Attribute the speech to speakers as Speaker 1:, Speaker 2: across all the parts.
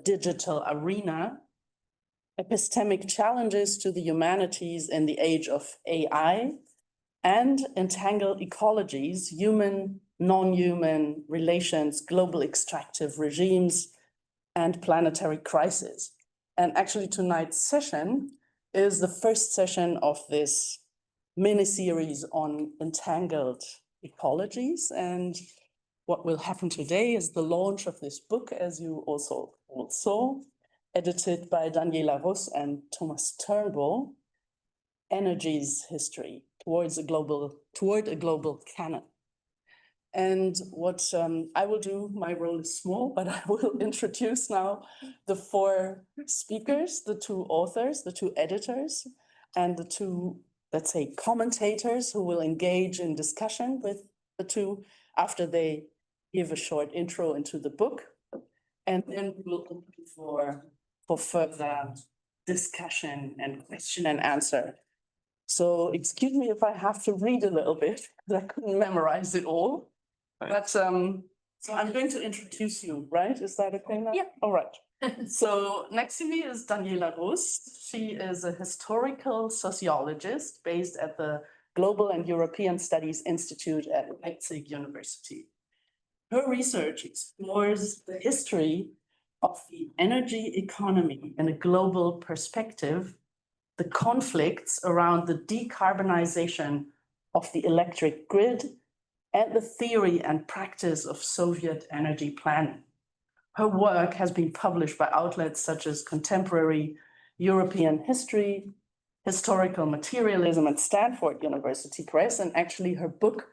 Speaker 1: digital arena, epistemic challenges to the humanities in the age of AI, and entangled ecologies, human, non-human relations, global extractive regimes, and planetary crisis. And actually tonight's session is the first session of this mini-series on entangled ecologies. And what will happen today is the launch of this book, as you also saw, edited by Daniela and Thomas Turnbull, Energy's History toward a global canon. And what I will do, my role is small, but I will introduce now the four speakers, the two authors, the two editors, and the two, let's say, commentators who will engage in discussion with the two after they give a short intro into the book. And then we will open for further discussion and question and answer. So excuse me if I have to read a little bit, because I couldn't memorize it all. Right. But so I'm going to introduce you, right? Is that okay now? Yeah. All right. So next to me is Daniela. She is a historical sociologist based at the Global and European Studies Institute at Leipzig University. Her research explores the history of the energy economy in a global perspective, the conflicts around the decarbonization of the electric grid, and the theory and practice of Soviet energy planning. Her work has been published by outlets such as Contemporary European History, Historical Materialism at Stanford University Press, and actually her book,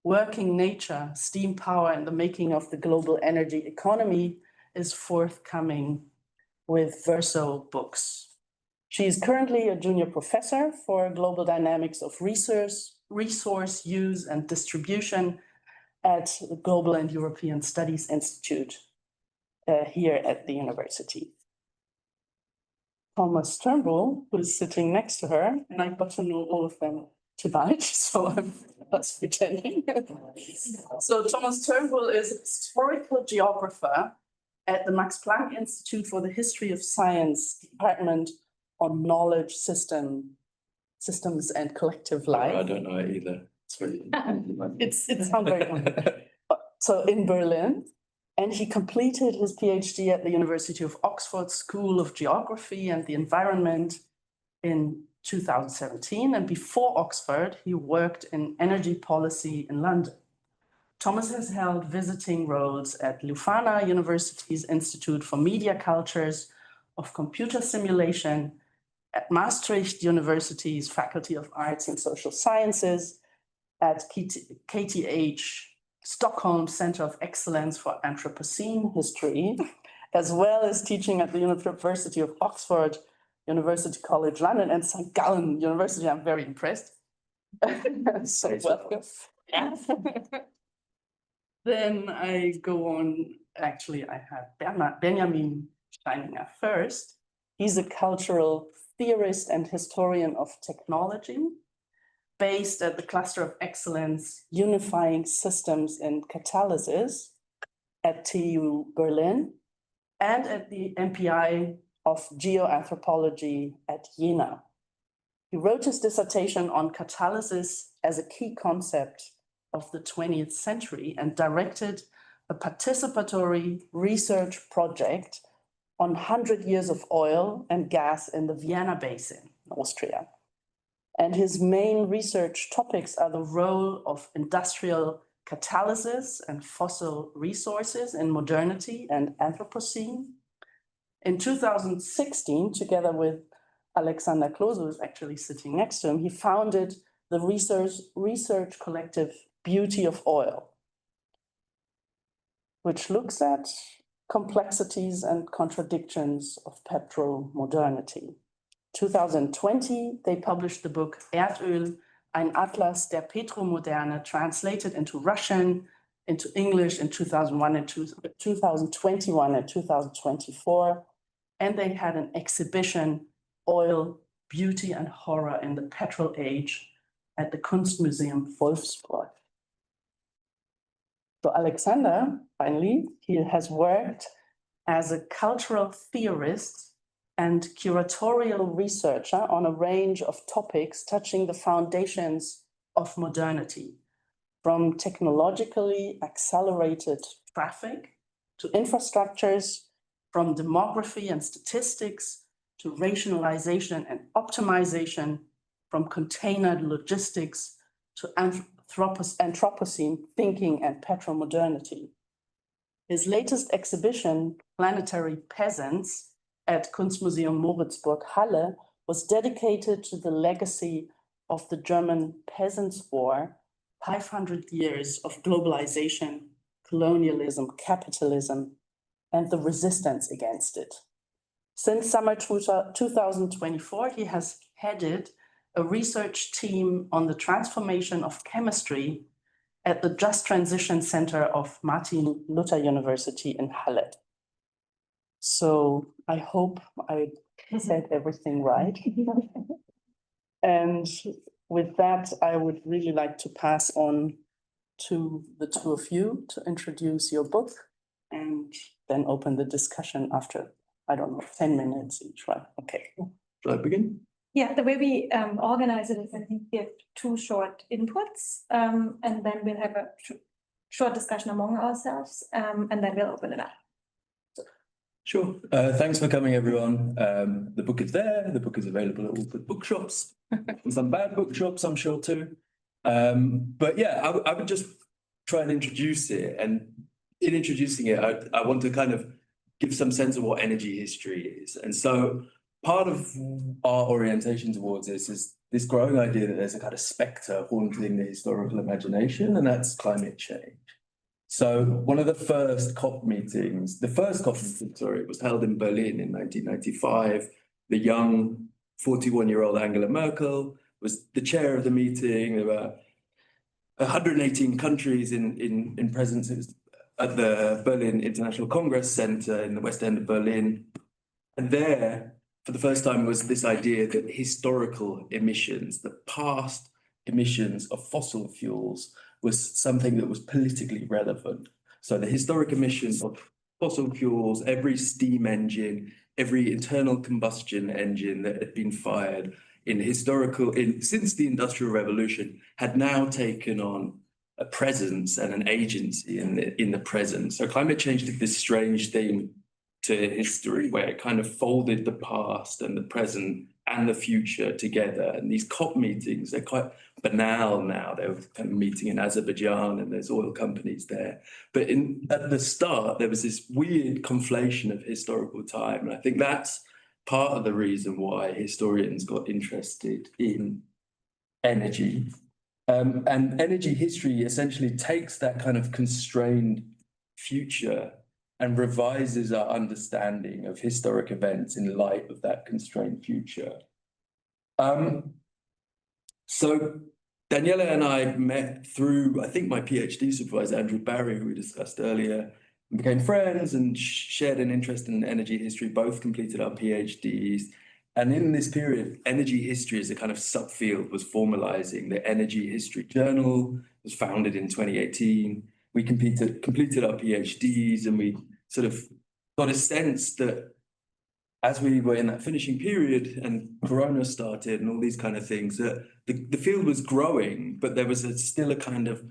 Speaker 1: Working Nature, Steam Power and the Making of the Global Energy Economy, is forthcoming with Verso Books. She is currently a junior professor for global dynamics of resource use and distribution at the Global and European Studies Institute here at the university. Thomas Turnbull, who is sitting next to her, and I got to know all of them tonight, so I'm just pretending. So Thomas Turnbull is a historical geographer at the Max Planck Institute for the History of Science Department on Knowledge Systems and Collective Life.
Speaker 2: I don't know it either.
Speaker 1: It's not very good. So in Berlin, and he completed his PhD at the University of Oxford School of Geography and the Environment in 2017. And before Oxford, he worked in energy policy in London. Thomas has held visiting roles at Leuphana University's Institute for Media Cultures of Computer Simulation, at Maastricht University's Faculty of Arts and Social Sciences, at KTH Stockholm Center of Excellence for Anthropocene History, as well as teaching at the University of Oxford, University College London, and St. Gallen University. I'm very impressed. So welcome. Yeah. Then I go on, actually I have Benjamin Steininger first. He's a cultural theorist and historian of technology, based at the Cluster of Excellence Unifying Systems in Catalysis at TU Berlin, and at the MPI of Geoanthropology at Jena. He wrote his dissertation on catalysis as a key concept of the 20th century and directed a participatory research project on 100 years of oil and gas in the Vienna Basin, Austria. And his main research topics are the role of industrial catalysis and fossil resources in modernity and Anthropocene. In 2016, together with Alexander Klose, who is actually sitting next to him, he founded the research collective Beauty of Oil, which looks at complexities and contradictions of petro-modernity. 2020, they published the book Erdöl, ein Atlas der Petromoderne, translated into Russian, into English in 2021 and 2024. And they had an exhibition, Oil, Beauty and Horror in the Petrol Age, at the Kunstmuseum Wolfsburg. So Alexander, finally, he has worked as a cultural theorist and curatorial researcher on a range of topics touching the foundations of modernity, from technologically accelerated traffic to infrastructures, from demography and statistics to rationalization and optimization, from containered logistics to Anthropocene thinking and petromodernity. His latest exhibition, Planetary Peasants, at Kunstmuseum Moritzburg Halle, was dedicated to the legacy of the German Peasants' War, 500 years of globalization, colonialism, capitalism, and the resistance against it. Since summer 2024, he has headed a research team on the transformation of chemistry at the Just Transition Center of Martin Luther University in Halle. So I hope I said everything right. And with that, I would really like to pass on to the two of you to introduce your book and then open the discussion after, I don't know, 10 minutes each, right? Okay.
Speaker 2: Shall I begin?
Speaker 3: Yeah, the way we organize it is I think we have two short inputs and then we'll have a short discussion among ourselves and then we'll open it up.
Speaker 2: Sure. Thanks for coming, everyone. The book is there. The book is available at all good bookshops. Some bad bookshops, I'm sure, too. But yeah, I would just try and introduce it. And in introducing it, I want to kind of give some sense of what energy history is. And so part of our orientation towards this is this growing idea that there's a kind of spectre haunting the historical imagination, and that's climate change. So one of the first COP meetings, was held in Berlin in 1995. The young 41-year-old Angela Merkel was the chair of the meeting. There were 118 countries in presence. It was at the Berlin International Congress Center in the West End of Berlin. And there, for the first time, was this idea that historical emissions, the past emissions of fossil fuels, was something that was politically relevant. So the historic emissions of fossil fuels, every steam engine, every internal combustion engine that had been fired since the Industrial Revolution had now taken on a presence and an agency in the present. So climate change did this strange thing to history where it kind of folded the past and the present and the future together. And these COP meetings, they're quite banal now. They're kind of meeting in Azerbaijan and there's oil companies there. But at the start, there was this weird conflation of historical time. And I think that's part of the reason why historians got interested in energy. And energy history essentially takes that kind of constrained future and revises our understanding of historic events in light of that constrained future. So Daniela and I met through, I think, my PhD supervisor, Andrew Barry, who we discussed earlier, and became friends and shared an interest in energy history, both completed our PhDs. And in this period, energy history as a kind of subfield was formalizing. The Energy History Journal was founded in 2018. We completed our PhDs and we sort of got a sense that as we were in that finishing period and Corona started and all these kind of things, that the field was growing, but there was still a kind of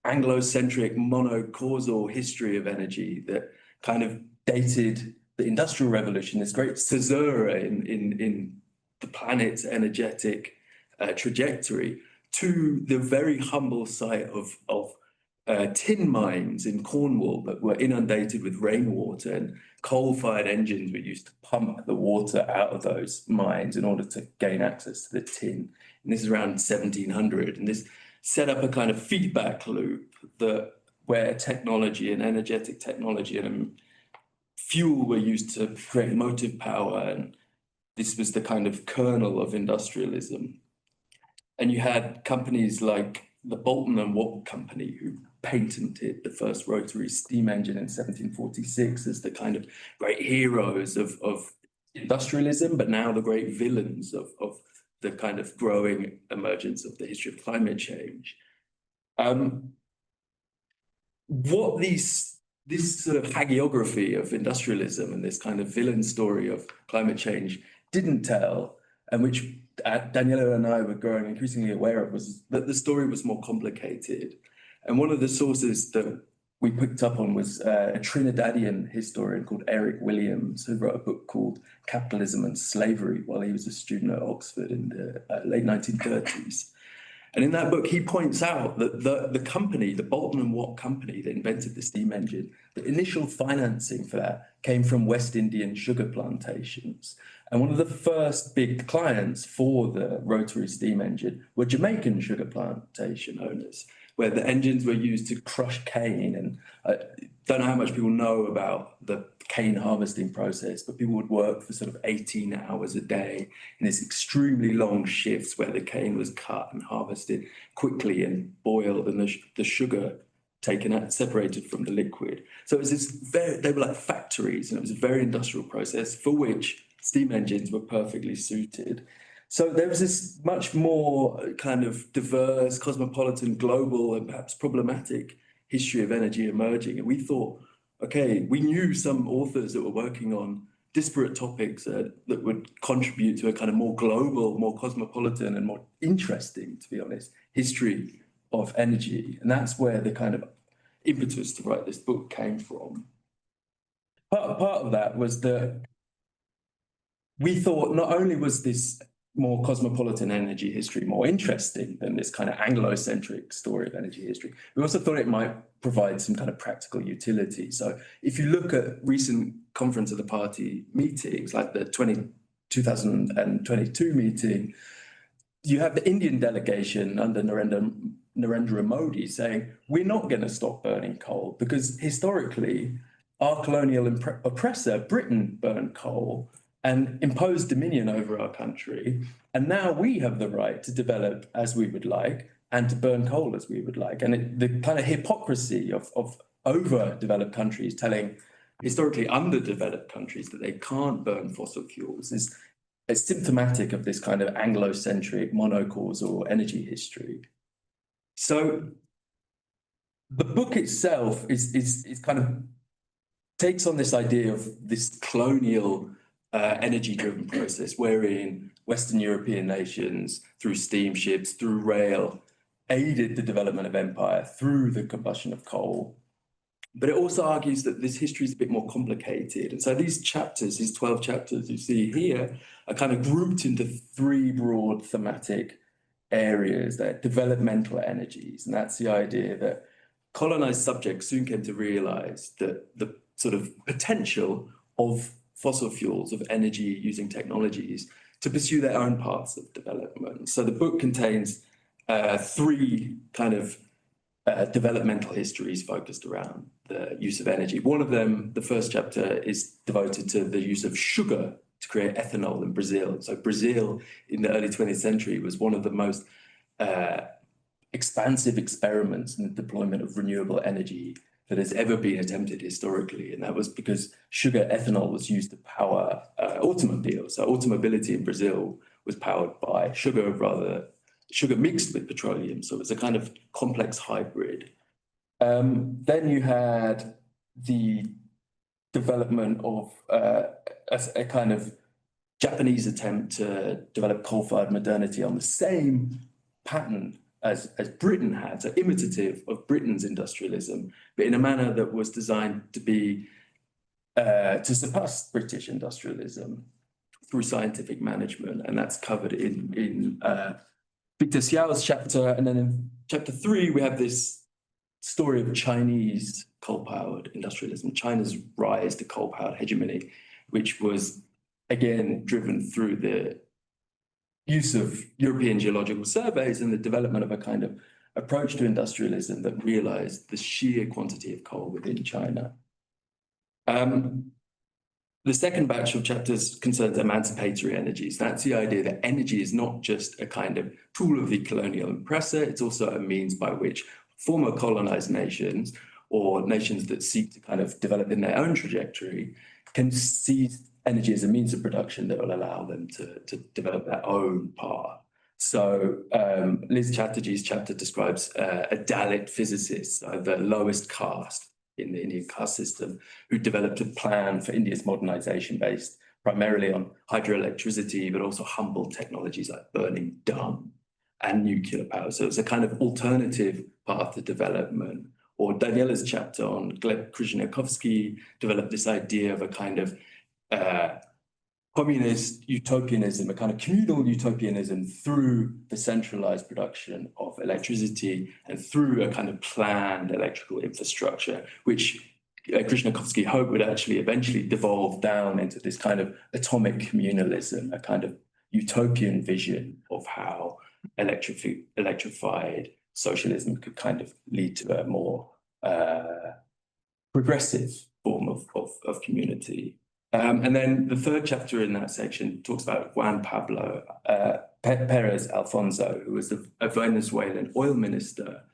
Speaker 2: Anglo-centric monocausal history of energy that kind of dated the Industrial Revolution, this great caesura in the planet's energetic trajectory, to the very humble site of tin mines in Cornwall that were inundated with rainwater, and coal-fired engines were used to pump the water out of those mines in order to gain access to the tin. And this is around 1700, and this set up a kind of feedback loop where technology and energetic technology and fuel were used to create motive power, and this was the kind of kernel of industrialism. And you had companies like the Bolton and Watt Company, who patented the first rotary steam engine in 1746 as the kind of great heroes of industrialism, but now the great villains of the kind of growing emergence of the history of climate change. What these this sort of hagiography of industrialism and this kind of villain story of climate change didn't tell, and which Daniela and I were growing increasingly aware of, was that the story was more complicated. And one of the sources that we picked up on was a Trinidadian historian called Eric Williams, who wrote a book called Capitalism and Slavery while he was a student at Oxford in the late 1930s. And in that book, he points out that the company, the Bolton and Watt company that invented the steam engine, the initial financing for that came from West Indian sugar plantations. And one of the first big clients for the rotary steam engine were Jamaican sugar plantation owners, where the engines were used to crush cane. And I don't know how much people know about the cane harvesting process, but people would work for sort of 18 hours a day in this extremely long shifts where the cane was cut and harvested quickly and boiled, and the sugar taken out, separated from the liquid. So it was this they were like factories, and it was a very industrial process for which steam engines were perfectly suited. So there was this much more kind of diverse, cosmopolitan, global, and perhaps problematic history of energy emerging. And we thought, okay, we knew some authors that were working on disparate topics that would contribute to a kind of more global, more cosmopolitan, and more interesting, to be honest, history of energy. And that's where the kind of impetus to write this book came from. Part of that was that we thought not only was this more cosmopolitan energy history more interesting than this kind of Anglo-centric story of energy history, we also thought it might provide some kind of practical utility. So if you look at recent Conference of the Party meetings, like the 2022 meeting, you have the Indian delegation under Narendra Modi saying, we're not going to stop burning coal because historically our colonial oppressor, Britain, burned coal and imposed dominion over our country. And now we have the right to develop as we would like and to burn coal as we would like. And the kind of hypocrisy of overdeveloped countries telling historically underdeveloped countries that they can't burn fossil fuels is symptomatic of this kind of Anglo-centric monocausal energy history. So the book itself is kind of takes on this idea of this colonial energy-driven process wherein Western European nations, through steamships, through rail, aided the development of empire through the combustion of coal. But it also argues that this history is a bit more complicated. And so these chapters, these 12 chapters you see here, are kind of grouped into three broad thematic areas. They're developmental energies. And that's the idea that colonized subjects soon came to realize that the sort of potential of fossil fuels, of energy using technologies to pursue their own paths of development. So the book contains three kind of developmental histories focused around the use of energy. One of them, the first chapter, is devoted to the use of sugar to create ethanol in Brazil. So Brazil in the early 20th century was one of the most expansive experiments in the deployment of renewable energy that has ever been attempted historically. And that was because sugar ethanol was used to power automobiles. So automobility in Brazil was powered by sugar mixed with petroleum. So it was a kind of complex hybrid. Then you had the development of a kind of Japanese attempt to develop coal-fired modernity on the same pattern as Britain had, so imitative of Britain's industrialism, but in a manner that was designed to be to surpass British industrialism through scientific management, and that's covered in Victor Xiao's chapter. And then in chapter 3, we have this story of Chinese coal-powered industrialism, China's rise to coal-powered hegemony, which was again driven through the use of European geological surveys and the development of a kind of approach to industrialism that realized the sheer quantity of coal within China. The second batch of chapters concerns emancipatory energies. That's the idea that energy is not just a kind of tool of the colonial oppressor, it's also a means by which former colonized nations or nations that seek to kind of develop in their own trajectory can seize energy as a means of production that will allow them to develop their own path. So Liz Chatterjee's chapter describes a Dalit physicist, the lowest caste in the Indian caste system, who developed a plan for India's modernization based primarily on hydroelectricity, but also humble technologies like burning dung and nuclear power. So it's a kind of alternative path to development. Or Daniela's chapter on Gleb Krishnakovsky developed this idea of a kind of communist utopianism, a kind of communal utopianism through the centralized production of electricity and through a kind of planned electrical infrastructure, which Krishnakovsky hoped would actually eventually devolve down into this kind of atomic communalism, a kind of utopian vision of how electrified socialism could kind of lead to a more progressive form of community. And then the third chapter in that section talks about Juan Pablo Perez Alfonso, who was a Venezuelan oil minister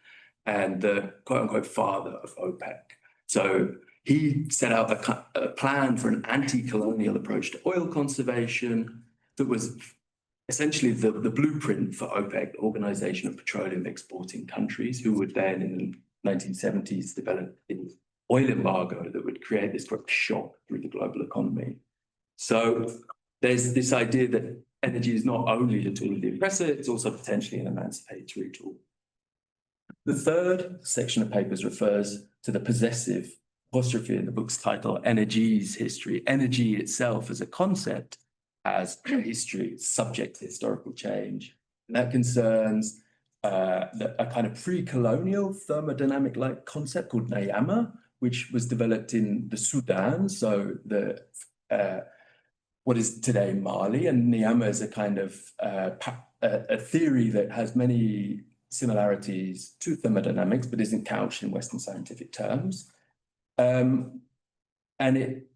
Speaker 2: and the quote-unquote father of OPEC. So he set out a plan for an anti-colonial approach to oil conservation that was essentially the blueprint for OPEC, the Organization of Petroleum Exporting Countries, who would then in the 1970s develop the oil embargo that would create this great shock through the global economy. So there's this idea that energy is not only the tool of the oppressor, it's also potentially an emancipatory tool. The third section of papers refers to the possessive apostrophe in the book's title, Energy's History. Energy itself as a concept has a history, subject to historical change. And that concerns a kind of pre-colonial thermodynamic-like concept called Nayama, which was developed in the Sudan, so what is today Mali. And Nayama is a kind of a theory that has many similarities to thermodynamics, but isn't couched in Western scientific terms. And it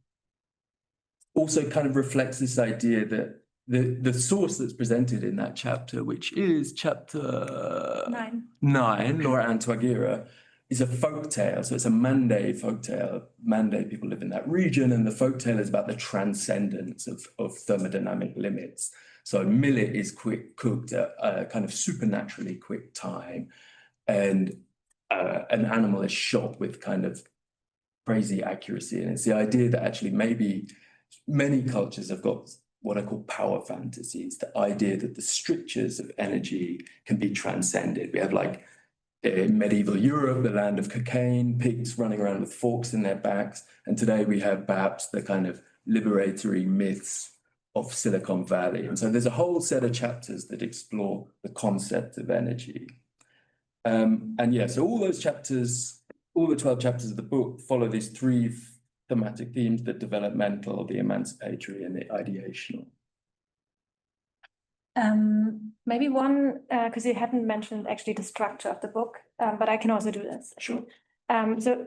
Speaker 2: also kind of reflects this idea that the source that's presented in that chapter, which is chapter 9, Laura Ann Twagira, is a folk tale. So it's a Mande folk tale. Mande people live in that region, and the folk tale is about the transcendence of thermodynamic limits. So millet is cooked at a kind of supernaturally quick time, and an animal is shot with kind of crazy accuracy. And it's the idea that actually maybe many cultures have got what I call power fantasies, the idea that the strictures of energy can be transcended. We have like in medieval Europe, the land of cocaine, pigs running around with forks in their backs. And today we have perhaps the kind of liberatory myths of Silicon Valley. And so there's a whole set of chapters that explore the concept of energy. And yeah, so all those chapters, all the 12 chapters of the book follow these three thematic themes: the developmental, the emancipatory, and the ideational.
Speaker 3: Maybe one, because you hadn't mentioned actually the structure of the book, but I can also do this.
Speaker 2: Sure.
Speaker 3: So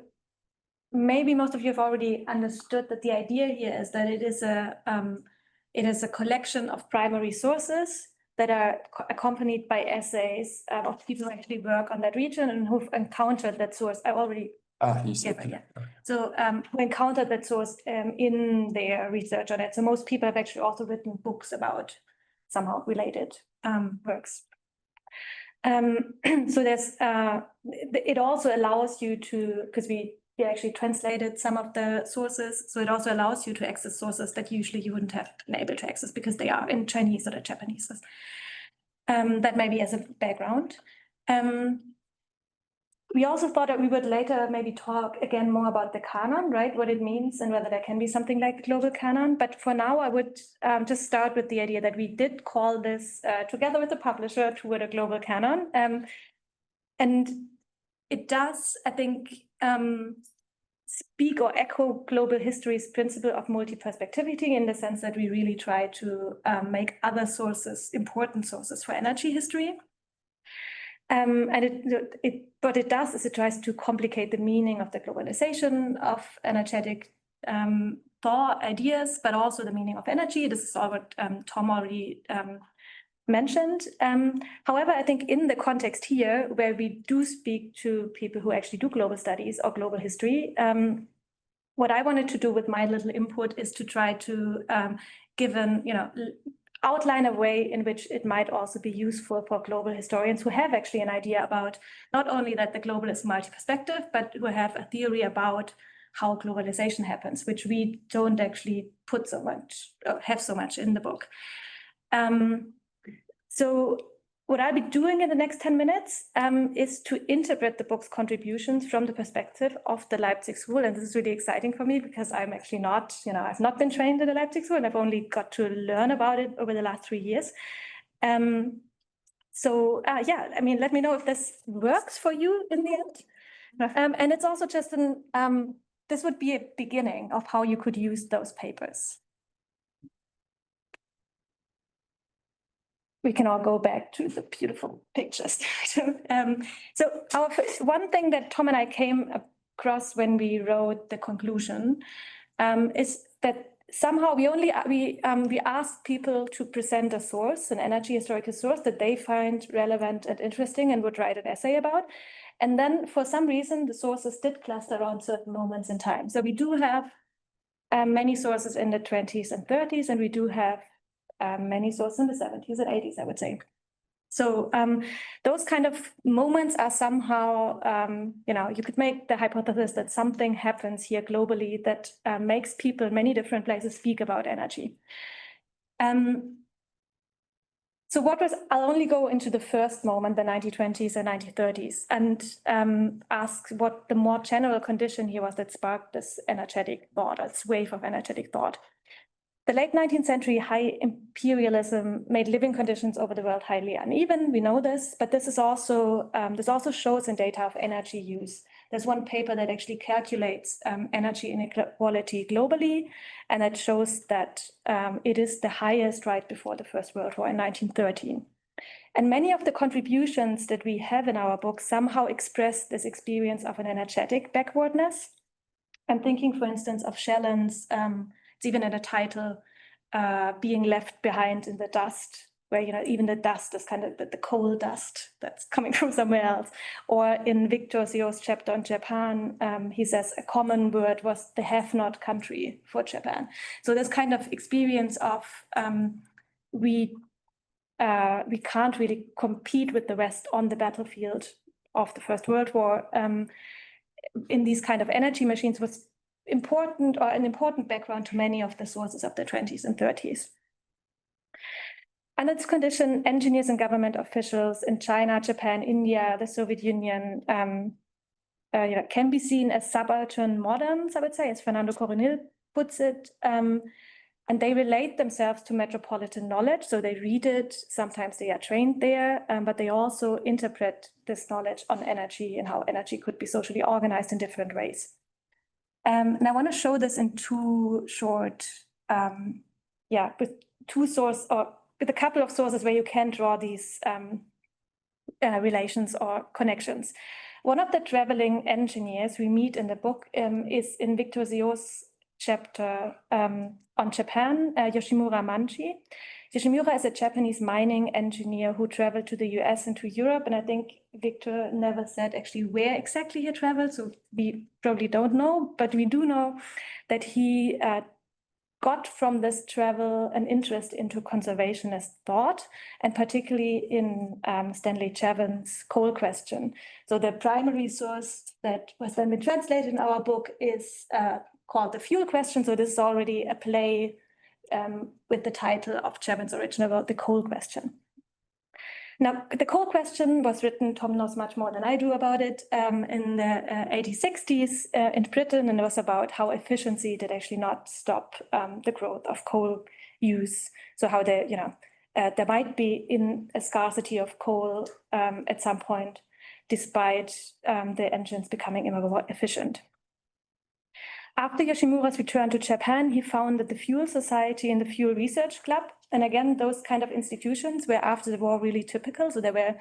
Speaker 3: maybe most of you have already understood that the idea here is that it is a collection of primary sources that are accompanied by essays of people who actually work on that region and who've encountered that source. I already
Speaker 2: You said
Speaker 3: yeah. So who encountered that source in their research on it. So most people have actually also written books about somehow related works. So there's it also allows you to, because we actually translated some of the sources, so it also allows you to access sources that usually you wouldn't have been able to access because they are in Chinese or the Japanese. That maybe as a background. We also thought that we would later maybe talk again more about the canon, right? What it means and whether there can be something like the global canon. But for now, I would just start with the idea that we did call this together with the publisher toward a global canon. And it does, I think, speak or echo global history's principle of multi-perspectivity in the sense that we really try to make other sources important sources for energy history. And what it does is it tries to complicate the meaning of the globalization of energetic thought ideas, but also the meaning of energy. This is all what Tom already mentioned. However, I think in the context here, where we do speak to people who actually do global studies or global history, what I wanted to do with my little input is to try to give an, outline a way in which it might also be useful for global historians who have actually an idea about not only that the global is multi-perspective, but who have a theory about how globalization happens, which we don't actually put so much, have so much in the book. So what I'll be doing in the next 10 minutes is to interpret the book's contributions from the perspective of the Leipzig School. And this is really exciting for me because I'm actually not, I've not been trained in the Leipzig School and I've only got to learn about it over the last 3 years. Yeah, I mean, let me know if this works for you in the end. And it's also just this would be a beginning of how you could use those papers. We can all go back to the beautiful pictures. So one thing that Tom and I came across when we wrote the conclusion is that somehow we asked people to present a source, an energy historical source that they find relevant and interesting and would write an essay about. And then for some reason, the sources did cluster around certain moments in time. So we do have many sources in the 20s and 30s, and we do have many sources in the 70s and 80s, I would say. So those kind of moments are somehow, you could make the hypothesis that something happens here globally that makes people in many different places speak about energy. So I'll only go into the first moment, the 1920s and 1930s, and ask what the more general condition here was that sparked this energetic thought, this wave of energetic thought. The late 19th century high imperialism made living conditions over the world highly uneven. We know this, but this also shows in data of energy use. There's one paper that actually calculates energy inequality globally, and it shows that it is the highest right before the First World War in 1913. And many of the contributions that we have in our book somehow express this experience of an energetic backwardness. I'm thinking, for instance, of Shellon's it's even in the title, being left behind in the dust, where even the dust is kind of the coal dust that's coming from somewhere else. Or in Victor Seo's chapter on Japan, he says a common word was the have-not country for Japan. So this kind of experience of we can't really compete with the West on the battlefield of the First World War in these kind of energy machines was an important background to many of the sources of the 20s and 30s. Under this condition, engineers and government officials in China, Japan, India, the Soviet Union can be seen as subaltern moderns, I would say, as Fernando Coronil puts it. And they relate themselves to metropolitan knowledge. So they read it, sometimes they are trained there, but they also interpret this knowledge on energy and how energy could be socially organized in different ways. And I want to show this in two short, with a couple of sources where you can draw these relations or connections. One of the traveling engineers we meet in the book is in Victor Seo's chapter on Japan, Yoshimura Manji. Yoshimura is a Japanese mining engineer who traveled to the US and to Europe. And I think Victor never said actually where exactly he traveled. So we probably don't know, but we do know that he got from this travel an interest into conservationist thought, and particularly in Stanley Cheven's coal question. So the primary source that was then been translated in our book is called The Fuel Question. So this is already a play with the title of Cheven's original work, The Coal Question. Now, the coal question was written, Tom knows much more than I do about it, in the 1860s in Britain, and it was about how efficiency did actually not stop the growth of coal use. So how there might be in a scarcity of coal at some point, despite the engines becoming ever more efficient. After Yoshimura's return to Japan, he founded the Fuel Society and the Fuel Research Club. And again, those kind of institutions were after the war really typical. So there were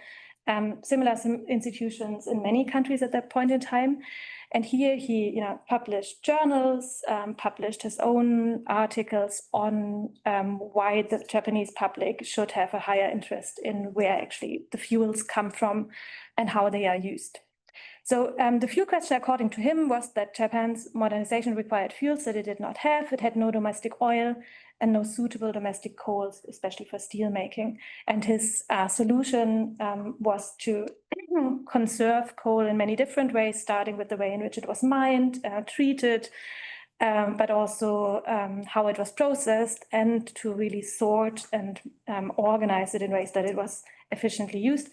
Speaker 3: similar institutions in many countries at that point in time. And here he published journals, published his own articles on why the Japanese public should have a higher interest in where actually the fuels come from and how they are used. So the fuel question, according to him, was that Japan's modernization required fuels that it did not have. It had no domestic oil and no suitable domestic coals, especially for steel making. And his solution was to conserve coal in many different ways, starting with the way in which it was mined, treated, but also how it was processed, and to really sort and organize it in ways that it was efficiently used,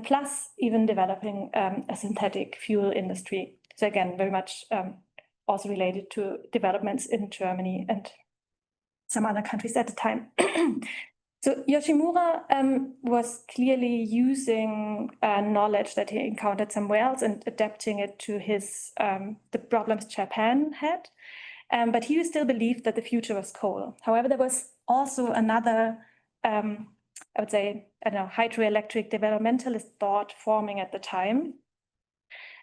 Speaker 3: plus even developing a synthetic fuel industry. So again, very much also related to developments in Germany and some other countries at the time. So Yoshimura was clearly using knowledge that he encountered somewhere else and adapting it to his the problems Japan had. But he still believed that the future was coal. However, there was also another, I would say, I don't know, hydroelectric developmentalist thought forming at the time.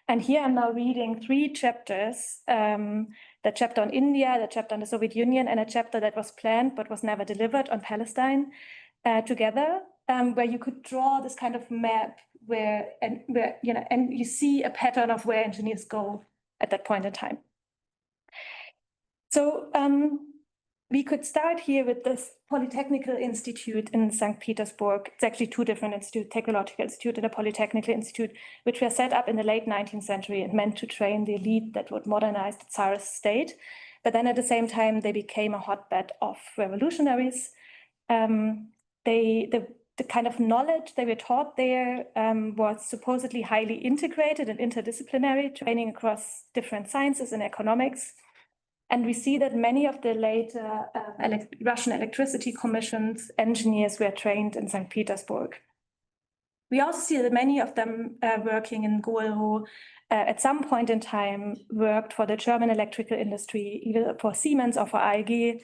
Speaker 3: And here I'm now reading 3 chapters, the chapter on India, the chapter on the Soviet Union, and a chapter that was planned but was never delivered on Palestine together, where you could draw this kind of map where you see a pattern of where engineers go at that point in time. So we could start here with this Polytechnical Institute in St. Petersburg. It's actually 2 different institutes, Technological Institute and a Polytechnical Institute, which were set up in the late 19th century and meant to train the elite that would modernize the Tsarist state. But then at the same time, they became a hotbed of revolutionaries. The kind of knowledge they were taught there was supposedly highly integrated and interdisciplinary, training across different sciences and economics. And we see that many of the later Russian electricity commission's engineers were trained in St. Petersburg. We also see that many of them working in Goelro at some point in time worked for the German electrical industry, either for Siemens or for AEG,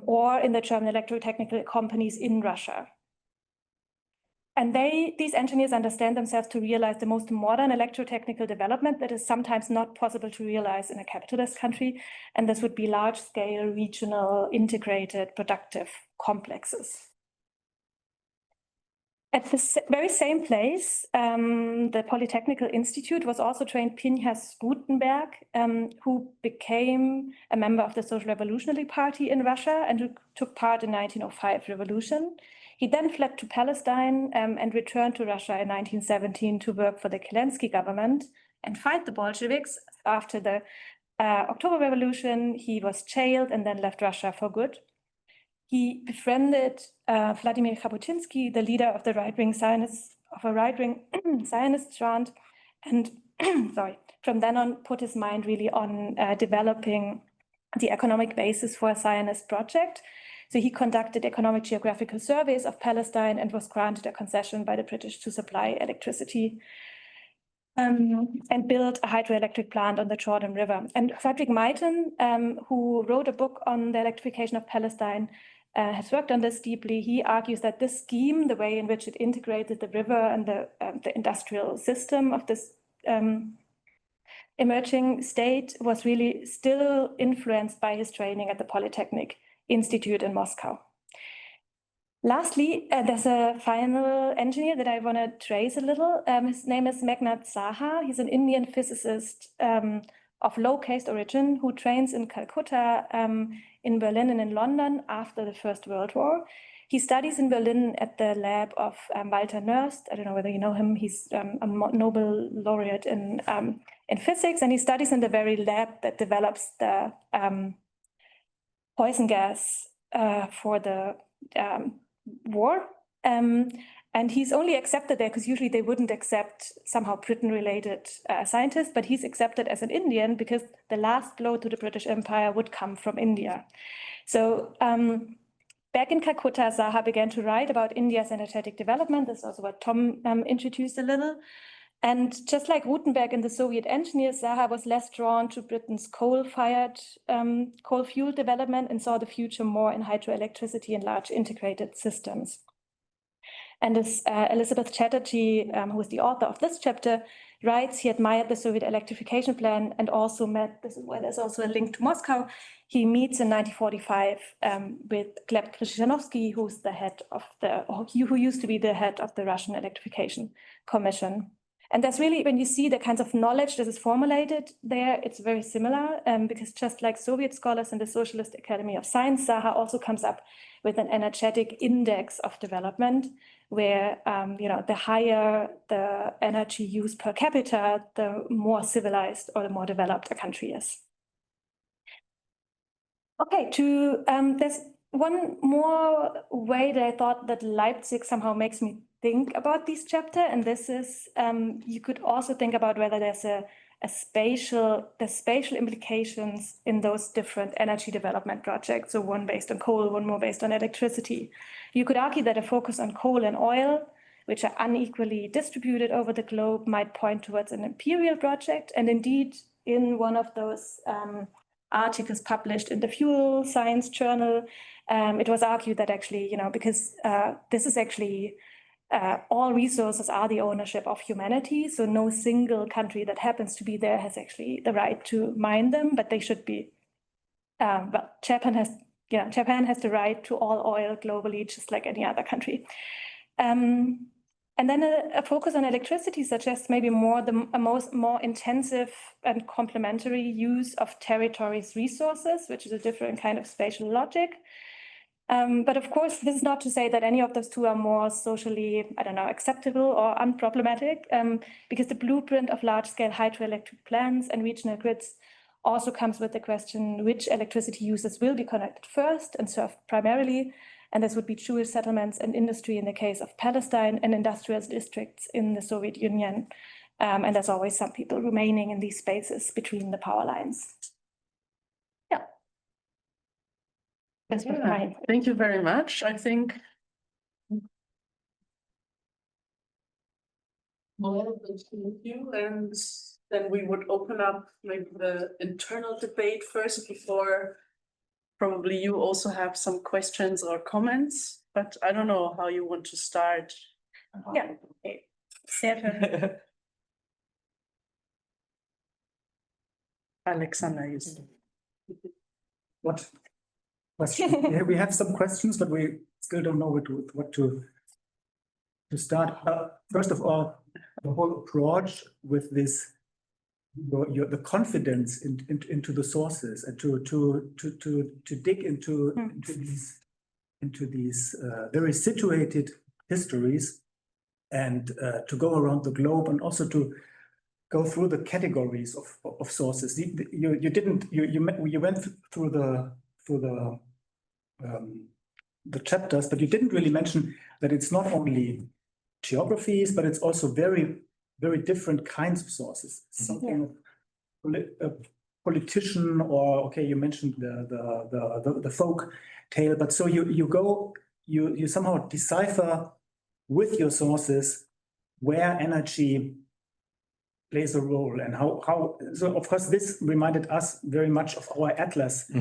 Speaker 3: or in the German electrotechnical companies in Russia. And these engineers understand themselves to realize the most modern electrotechnical development that is sometimes not possible to realize in a capitalist country. And this would be large-scale, regional, integrated, productive complexes. At the very same place, the Polytechnical Institute was also trained Pinchas Gutenberg, who became a member of the Social Revolutionary Party in Russia and who took part in the 1905 revolution. He then fled to Palestine and returned to Russia in 1917 to work for the Kerensky government and fight the Bolsheviks. After the October Revolution, he was jailed and then left Russia for good. He befriended Vladimir Khabuchinsky, the leader of the right-wing Zionist front, and from then on put his mind really on developing the economic basis for a Zionist project. So he conducted economic geographical surveys of Palestine and was granted a concession by the British to supply electricity and built a hydroelectric plant on the Jordan River. And Frederick Meithen, who wrote a book on the electrification of Palestine, has worked on this deeply. He argues that this scheme, the way in which it integrated the river and the industrial system of this emerging state, was really still influenced by his training at the Polytechnic Institute in Moscow. Lastly, there's a final engineer that I want to trace a little. His name is Meghnad Saha. He's an Indian physicist of low caste origin who trains in Calcutta, in Berlin and in London after the First World War. He studies in Berlin at the lab of Walter Nernst. I don't know whether you know him. He's a Nobel laureate in physics, and he studies in the very lab that develops the poison gas for the war. And he's only accepted there because usually they wouldn't accept somehow Britain-related scientists, but he's accepted as an Indian because the last blow to the British Empire would come from India. So back in Calcutta, Saha began to write about India's energetic development. This is also what Tom introduced a little. And just like Gutenberg and the Soviet engineers, Saha was less drawn to Britain's coal-fired coal fuel development and saw the future more in hydroelectricity and large integrated systems. And as Elizabeth Chatterjee, who is the author of this chapter, writes, he admired the Soviet electrification plan and also met, this is where there's also a link to Moscow, he meets in 1945 with Gleb Krzyzanowski, who's the head of who used to be the head of the Russian Electrification Commission. And that's really, when you see the kinds of knowledge that is formulated there, it's very similar, because just like Soviet scholars in the Socialist Academy of Science, Zaha also comes up with an energetic index of development, where the higher the energy use per capita, the more civilized or the more developed a country is. Okay, there's one more way that I thought that Leipzig somehow makes me think about this chapter, and this is you could also think about whether there's the spatial implications in those different energy development projects. So one based on coal, one more based on electricity. You could argue that a focus on coal and oil, which are unequally distributed over the globe, might point towards an imperial project. And indeed, in one of those articles published in the Fuel Science Journal, it was argued that actually, because this is actually all resources are the ownership of humanity. So no single country that happens to be there has actually the right to mine them, but they should be. Well, Japan has the right to all oil globally, just like any other country. And then a focus on electricity suggests maybe more intensive and complementary use of territory's resources, which is a different kind of spatial logic. But of course, this is not to say that any of those two are more socially, acceptable or unproblematic, because the blueprint of large-scale hydroelectric plants and regional grids also comes with the question which electricity users will be connected first and served primarily. And this would be Jewish settlements and industry in the case of Palestine, and industrial districts in the Soviet Union. And there's always some people remaining in these spaces between the power lines. Yeah. That's my...
Speaker 1: Thank you very much. I think thank you, and then we would open up maybe the internal debate first before probably you also have some questions or comments, but I don't know how you want to start.
Speaker 3: Yeah. Okay.
Speaker 1: Alexander, you
Speaker 4: What question? Yeah, we have some questions, but we still don't know what to start. First of all, the whole approach with this, the confidence into the sources and to dig into these very situated histories, and to go around the globe, and also to go through the categories of sources. You went through the chapters, but you didn't really mention that it's not only geographies, but it's also very, very different kinds of sources. Something a politician, or okay, you mentioned the folk tale, but so you somehow decipher with your sources where energy plays a role, and how. So of course this reminded us very much of our atlas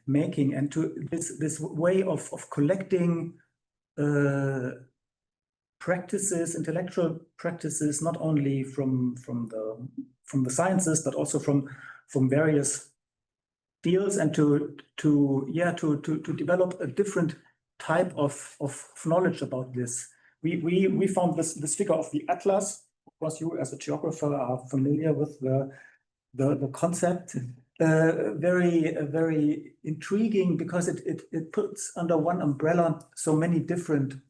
Speaker 4: making, and to this way of collecting practices, intellectual practices, not only from the sciences, but also from various fields, and to develop a different type of knowledge about this. We found this figure of the atlas. Of course, you as a geographer are familiar with the concept. Very intriguing, because it puts under one umbrella so many different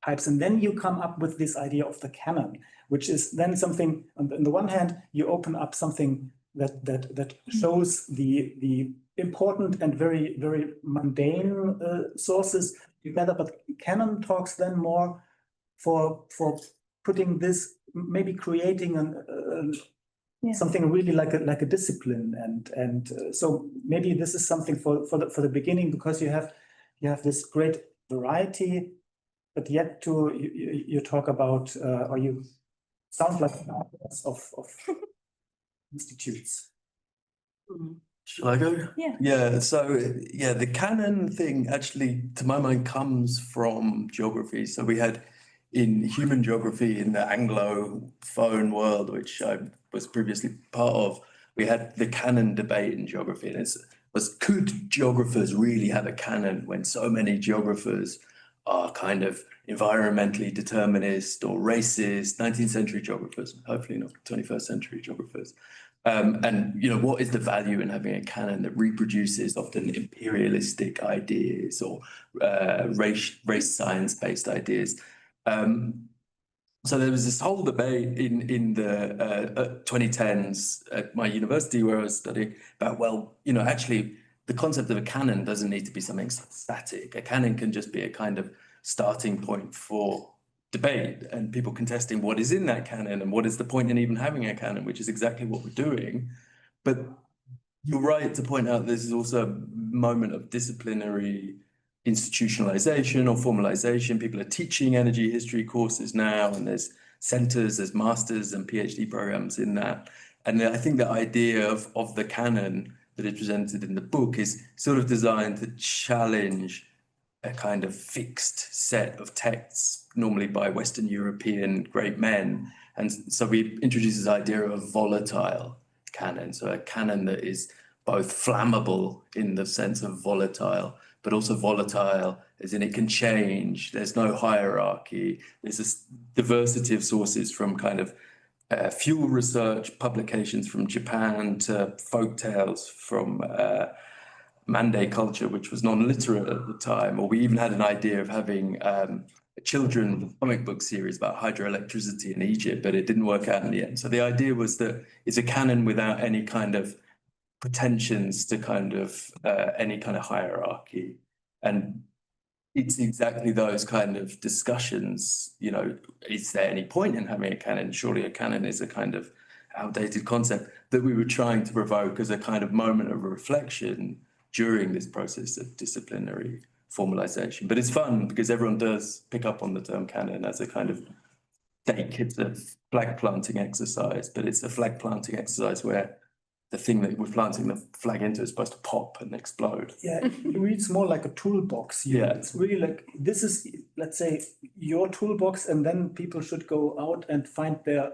Speaker 4: types, and then you come up with this idea of the canon, which is then something. On the one hand, you open up something that shows the important and very, very mundane sources together, but canon talks then more for putting this, maybe creating something really like a discipline, and so maybe this is something for the beginning, because you have this great variety, but yet you talk about or you sound like of institutes.
Speaker 2: Shall I go?
Speaker 3: Yeah.
Speaker 2: Yeah. So yeah, the canon thing actually, to my mind, comes from geography. So we had in human geography in the Anglophone world, which I was previously part of, we had the canon debate in geography, and could geographers really have a canon when so many geographers are kind of environmentally determinist or racist, 19th century geographers, hopefully not 21st century geographers. And, you know, what is the value in having a canon that reproduces often imperialistic ideas or race science-based ideas? So there was this whole debate in the 2010s at my university where I was studying about, well, you know, actually the concept of a canon doesn't need to be something static. A canon can just be a kind of starting point for debate and people contesting what is in that canon and what is the point in even having a canon, which is exactly what we're doing. But you're right to point out this is also a moment of disciplinary institutionalization or formalization. People are teaching energy history courses now, and there's centers, there's masters and PhD programs in that. And I think the idea of the canon that is presented in the book is sort of designed to challenge a kind of fixed set of texts, normally by Western European great men. And so we introduce this idea of a volatile canon. So a canon that is both flammable in the sense of volatile, but also volatile as in it can change. There's no hierarchy. There's this diversity of sources from kind of fuel research publications from Japan to folk tales from Mande culture, which was non-literate at the time. Or we even had an idea of having a children's comic book series about hydroelectricity in Egypt, but it didn't work out in the end. So the idea was that it's a canon without any kind of pretensions to kind of any kind of hierarchy. And it's exactly those kind of discussions, you know, is there any point in having a canon? Surely a canon is a kind of outdated concept that we were trying to provoke as a kind of moment of reflection during this process of disciplinary formalization. But it's fun because everyone does pick up on the term canon as a kind of stake. It's a flag planting exercise, but it's a flag planting exercise where the thing that we're planting the flag into is supposed to pop and explode.
Speaker 4: Yeah, it reads more like a toolbox.
Speaker 2: Yeah.
Speaker 4: It's really like, this is, let's say, your toolbox, and then people should go out and find their,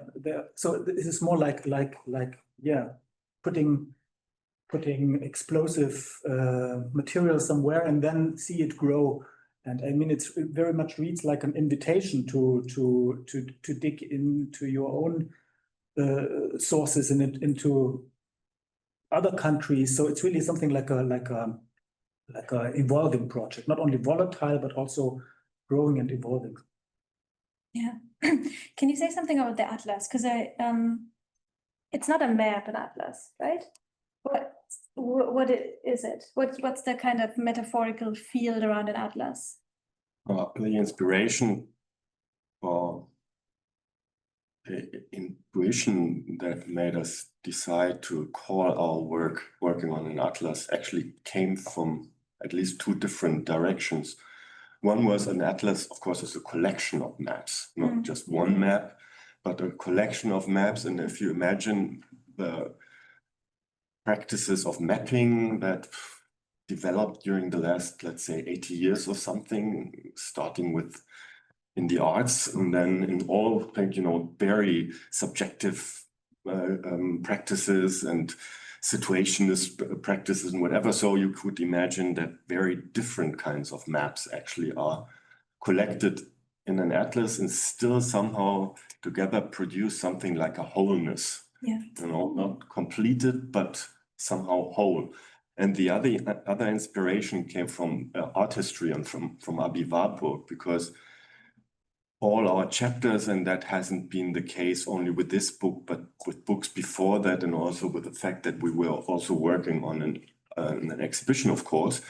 Speaker 4: so this is more like, yeah, putting explosive material somewhere and then see it grow. And I mean, it very much reads like an invitation to dig into your own sources and into other countries. So it's really something like a evolving project, not only volatile, but also growing and evolving.
Speaker 3: Yeah. Can you say something about the atlas? Because it's not a map, an atlas, right? What is it? What's the kind of metaphorical field around an atlas?
Speaker 5: The inspiration or the intuition that made us decide to call our working on an atlas actually came from at least two different directions. One was an atlas, of course, is a collection of maps, not just one map, but a collection of maps. And if you imagine the practices of mapping that developed during the last, let's say, 80 years or something, starting with in the arts, and then in all, you know, very subjective practices and situationist practices and whatever. So you could imagine that very different kinds of maps actually are collected in an atlas and still somehow together produce something like a wholeness.
Speaker 3: Yeah.
Speaker 5: You know, not completed, but somehow whole. And the other inspiration came from art history and from Abi Warburg, because all our chapters, and that hasn't been the case only with this book, but with books before that, and also with the fact that we were also working on an exhibition, of course,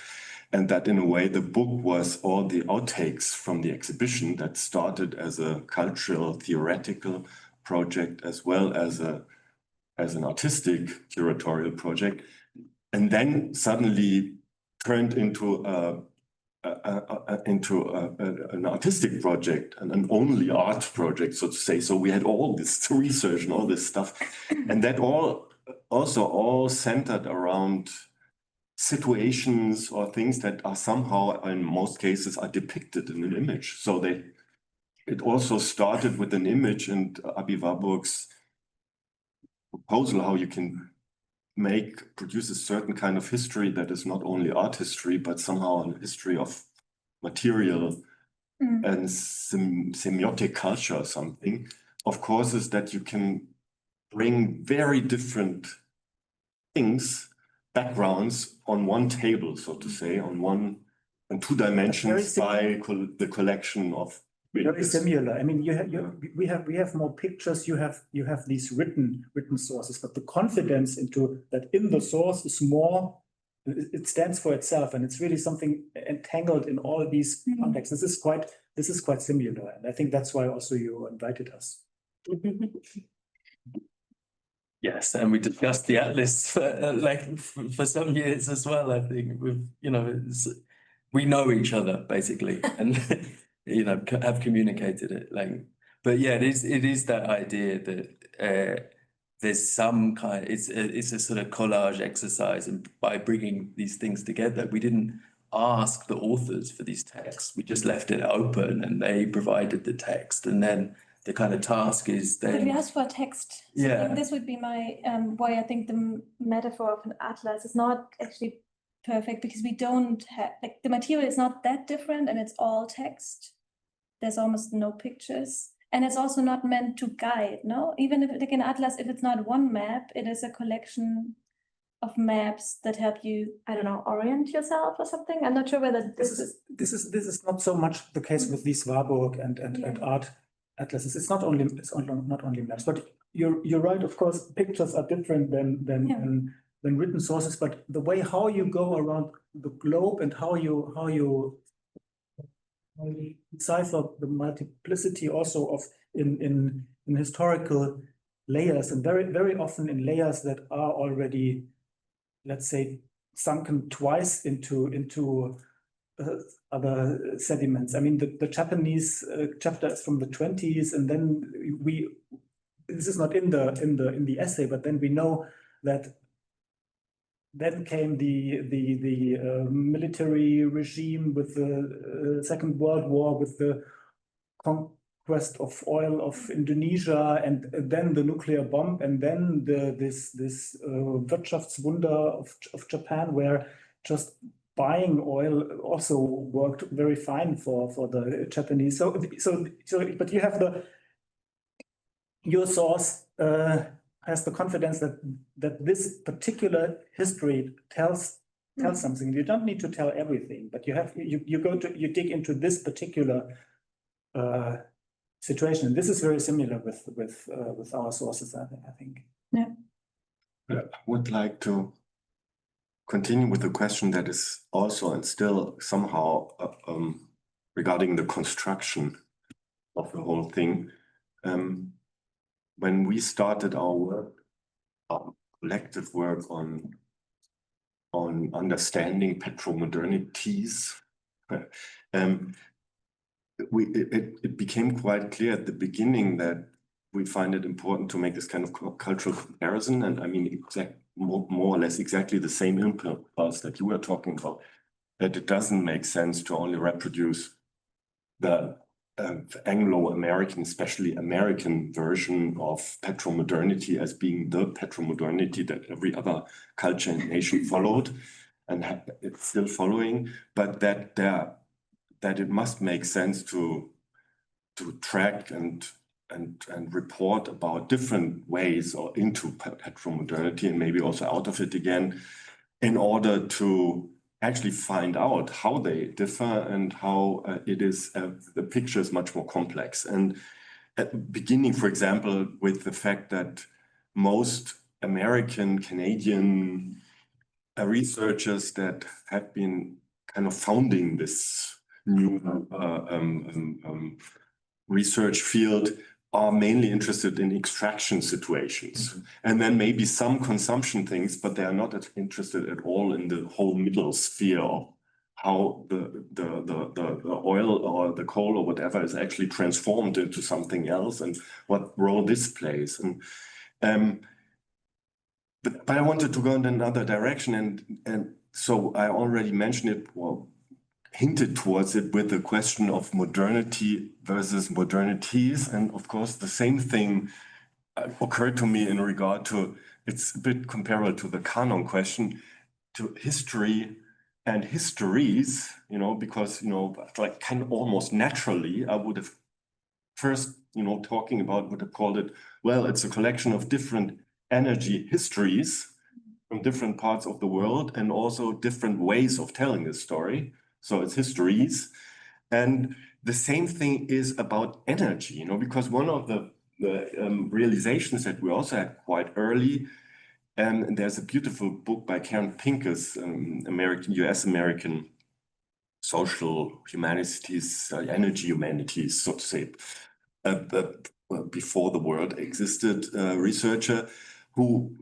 Speaker 5: and that in a way the book was all the outtakes from the exhibition that started as a cultural, theoretical project as well as an artistic curatorial project, and then suddenly turned into an artistic project and an only art project, so to say. So we had all this research and all this stuff, and that all centered around situations or things that are somehow, in most cases, are depicted in an image. So it also started with an image, and Abi Warburg's proposal how you can produce a certain kind of history that is not only art history, but somehow a history of material and semiotic culture or something, of course, is that you can bring very different things, backgrounds on one table, so to say, on two dimensions by the collection of
Speaker 4: very similar. I mean, we have more pictures. You have these written sources, but the confidence into that in the source is more. It stands for itself, and it's really something entangled in all these contexts. This is quite similar, and I think that's why also you invited us.
Speaker 2: Yes, and we discussed the atlas for some years as well. I think we know each other basically, and have communicated it. But yeah, it is that idea that there's some kind. It's a sort of collage exercise, and by bringing these things together, we didn't ask the authors for these texts. We just left it open, and they provided the text, and then the kind of task is then.
Speaker 3: But we asked for a text. So
Speaker 2: Yeah.
Speaker 3: I think this would be my why I think the metaphor of an atlas is not actually perfect, because we don't have the material is not that different, and it's all text. There's almost no pictures. And it's also not meant to guide, no? Even if an atlas, if it's not one map, it is a collection of maps that help you, I don't know, orient yourself or something. I'm not sure whether this
Speaker 4: is not so much the case with these Warburg and art atlases. It's not only maps, but you're right. Of course, pictures are different than written sources, but the way how you go around the globe and how you decipher the multiplicity also of in historical layers, and very often in layers that are already, let's say, sunken twice into other sediments. I mean, the Japanese chapter is from the 20s, and then this is not in the essay, but then we know that then came the military regime with the Second World War, with the conquest of oil of Indonesia, and then the nuclear bomb, and then this Wirtschaftswunder of Japan, where just buying oil also worked very fine for the Japanese. So but you have your source has the confidence that this particular history tells something. You don't need to tell everything, but you dig into this particular situation. And this is very similar with our sources, I think.
Speaker 3: Yeah.
Speaker 5: I would like to continue with a question that is also and still somehow regarding the construction of the whole thing. When we started our work, our collective work on understanding petromodernities, it became quite clear at the beginning that we find it important to make this kind of cultural comparison. And I mean, more or less exactly the same impulse that you were talking about, that it doesn't make sense to only reproduce the Anglo-American, especially American version of petromodernity as being the petromodernity that every other culture and nation followed, and it's still following, but that it must make sense to track and report about different ways or into petromodernity, and maybe also out of it again, in order to actually find out how they differ and how it is, the picture is much more complex. And beginning, for example, with the fact that most American, Canadian researchers that have been kind of founding this new research field are mainly interested in extraction situations, and then maybe some consumption things, but they are not interested at all in the whole middle sphere of how the oil or the coal or whatever is actually transformed into something else and what role this plays. And but I wanted to go in another direction, and so I already mentioned it, well, hinted towards it with the question of modernity versus modernities. And of course, the same thing occurred to me in regard to, it's a bit comparable to the canon question, to history and histories, because, like kind of almost naturally, I would have first, would have called it, well, it's a collection of different energy histories from different parts of the world and also different ways of telling a story. So it's histories. And the same thing is about energy, because one of the realizations that we also had quite early, and there's a beautiful book by Karen Pincus, US-American social humanities, energy humanities, so to say, before the world existed, researcher who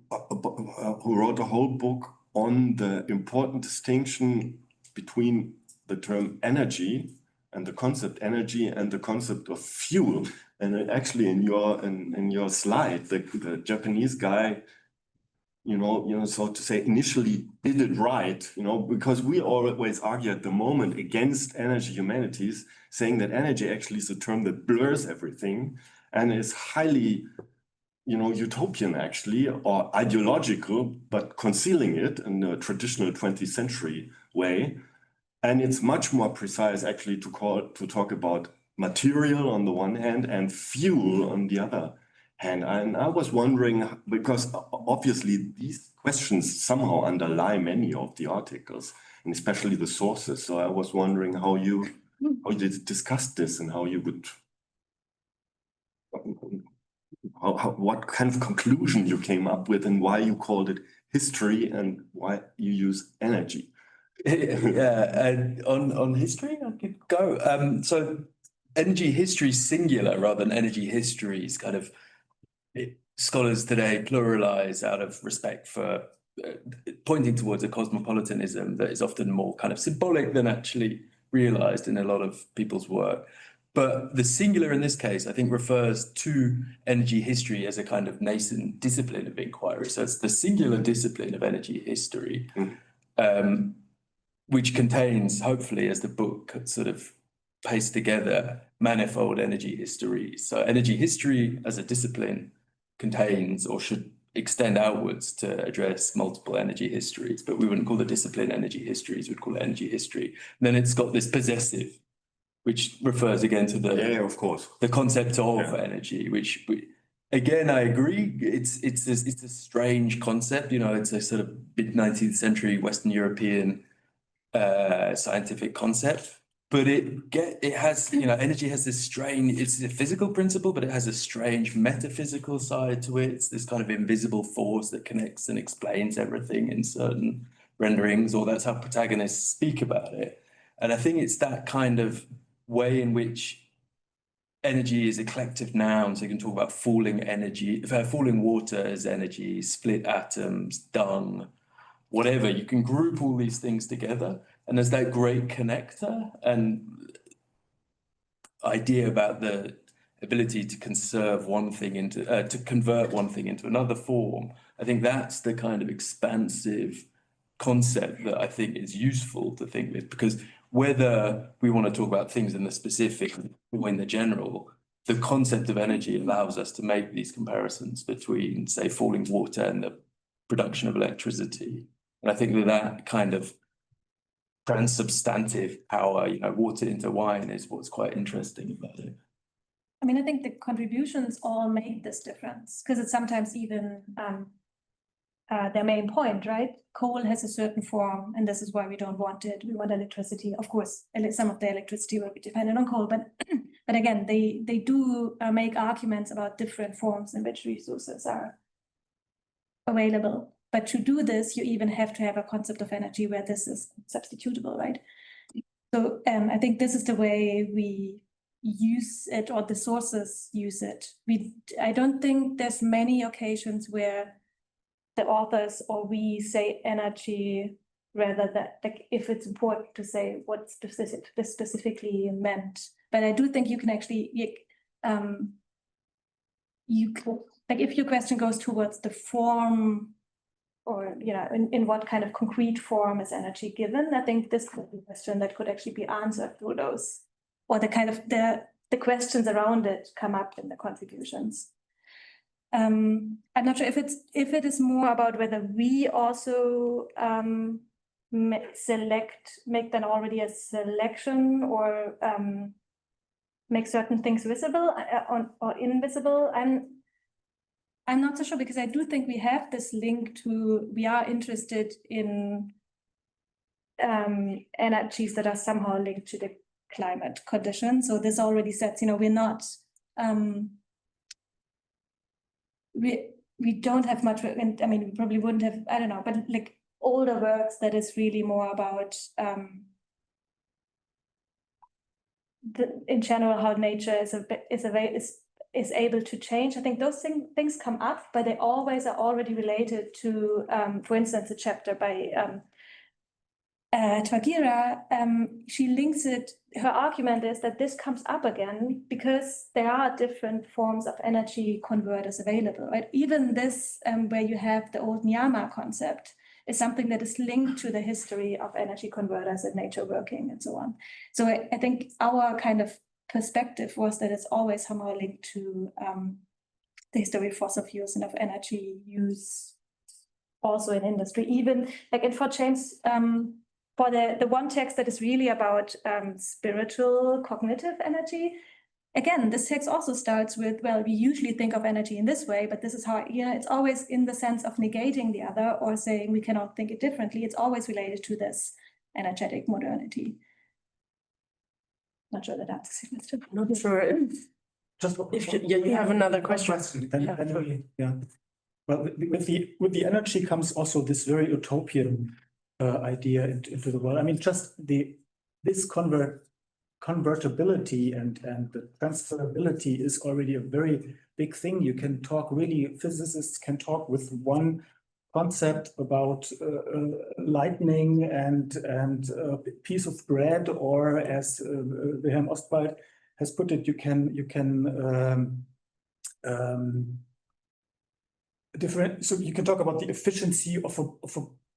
Speaker 5: wrote a whole book on the important distinction between the term energy and the concept energy and the concept of fuel. And actually in your slide, the Japanese guy, so to say, initially did it right, because we always argue at the moment against energy humanities, saying that energy actually is a term that blurs everything and is highly, utopian actually, or ideological, but concealing it in a traditional 20th century way. And it's much more precise actually to talk about material on the one hand and fuel on the other hand. And I was wondering, because obviously these questions somehow underlie many of the articles, and especially the sources. So I was wondering how you discussed this and how you would, what kind of conclusion you came up with and why you called it history and why you use energy.
Speaker 2: Yeah, and on history, I could go. So energy history singular rather than energy histories kind of scholars today pluralize out of respect for pointing towards a cosmopolitanism that is often more kind of symbolic than actually realized in a lot of people's work. But the singular in this case, I think, refers to energy history as a kind of nascent discipline of inquiry. So it's the singular discipline of energy history, which contains, hopefully, as the book sort of pastes together, manifold energy histories. So energy history as a discipline contains or should extend outwards to address multiple energy histories, but we wouldn't call the discipline energy histories, we'd call it energy history. And then it's got this possessive, which refers again to the
Speaker 5: of course,
Speaker 2: the concept of energy, which again, I agree, it's a strange concept, it's a sort of mid-19th century Western European scientific concept. But it has, energy has this strange, it's a physical principle, but it has a strange metaphysical side to it. It's this kind of invisible force that connects and explains everything in certain renderings, or that's how protagonists speak about it. And I think it's that kind of way in which energy is a collective noun. So you can talk about falling water as energy, split atoms, dung, whatever. You can group all these things together. And there's that great connector and idea about the ability to conserve one thing to convert one thing into another form. I think that's the kind of expansive concept that I think is useful to think with, because whether we want to talk about things in the specific or in the general, the concept of energy allows us to make these comparisons between, say, falling water and the production of electricity. And I think that kind of transubstantive power, water into wine, is what's quite interesting about it.
Speaker 3: I mean, I think the contributions all make this difference, because it's sometimes even their main point, right? Coal has a certain form, and this is why we don't want it. We want electricity. Of course, some of the electricity will be dependent on coal, but again, they do make arguments about different forms in which resources are available. But to do this, you even have to have a concept of energy where this is substitutable, right? So I think this is the way we use it, or the sources use it. I don't think there's many occasions where the authors or we say energy rather than, like, if it's important to say what specifically meant. But I do think you can actually, if your question goes towards the form, or in what kind of concrete form is energy given, I think this could be a question that could actually be answered through those, or the kind of the questions around it come up in the contributions. I'm not sure if it is more about whether we also make then already a selection or make certain things visible or invisible. I'm not so sure, because I do think we have this link to, we are interested in energies that are somehow linked to the climate condition. So this already sets, we're not, we don't have much, I mean, we probably wouldn't have, I don't know, but like older works that is really more about in general how nature is able to change. I think those things come up, but they always are already related to, for instance, a chapter by Twagira. She links it, her argument is that this comes up again because there are different forms of energy converters available, right? Even this, where you have the old Nyama concept, is something that is linked to the history of energy converters and nature working and so on. So I think our kind of perspective was that it's always somehow linked to the history of fossil fuels and of energy use also in industry. Even like, and for James, for the one text that is really about spiritual cognitive energy, again, this text also starts with, well, we usually think of energy in this way, but this is how, it's always in the sense of negating the other or saying we cannot think it differently. It's always related to this energetic modernity. Not sure that that's significant.
Speaker 1: Not sure if, you have another question.
Speaker 4: Yeah. Well, with the energy comes also this very utopian idea into the world. I mean, just this convertibility and the transferability is already a very big thing. You can talk, really, physicists can talk with one concept about lightning and a piece of bread, or as Wilhelm Ostwald has put it, you can so you can talk about the efficiency of a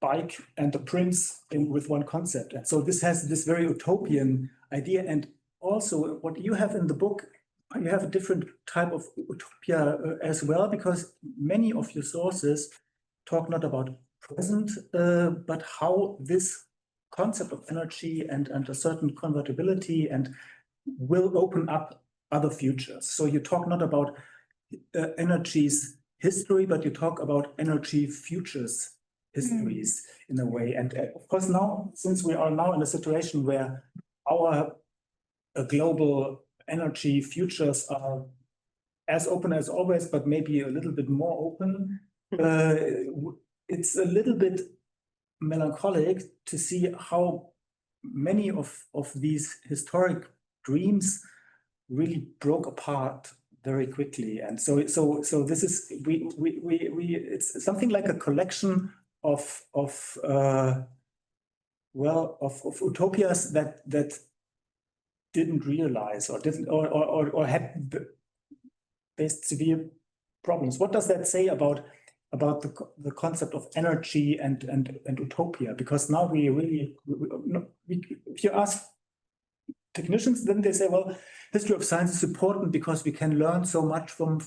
Speaker 4: bike and a prince with one concept. And so this has this very utopian idea. And also what you have in the book, you have a different type of utopia as well, because many of your sources talk not about present, but how this concept of energy and a certain convertibility and will open up other futures. So you talk not about energy's history, but you talk about energy futures histories in a way. And of course now, since we are now in a situation where our global energy futures are as open as always, but maybe a little bit more open, it's a little bit melancholic to see how many of these historic dreams really broke apart very quickly. And so this is, it's something like a collection of utopias that didn't realize or had faced severe problems. What does that say about the concept of energy and utopia? Because now if you ask technicians, then they say, well, history of science is important because we can learn so much from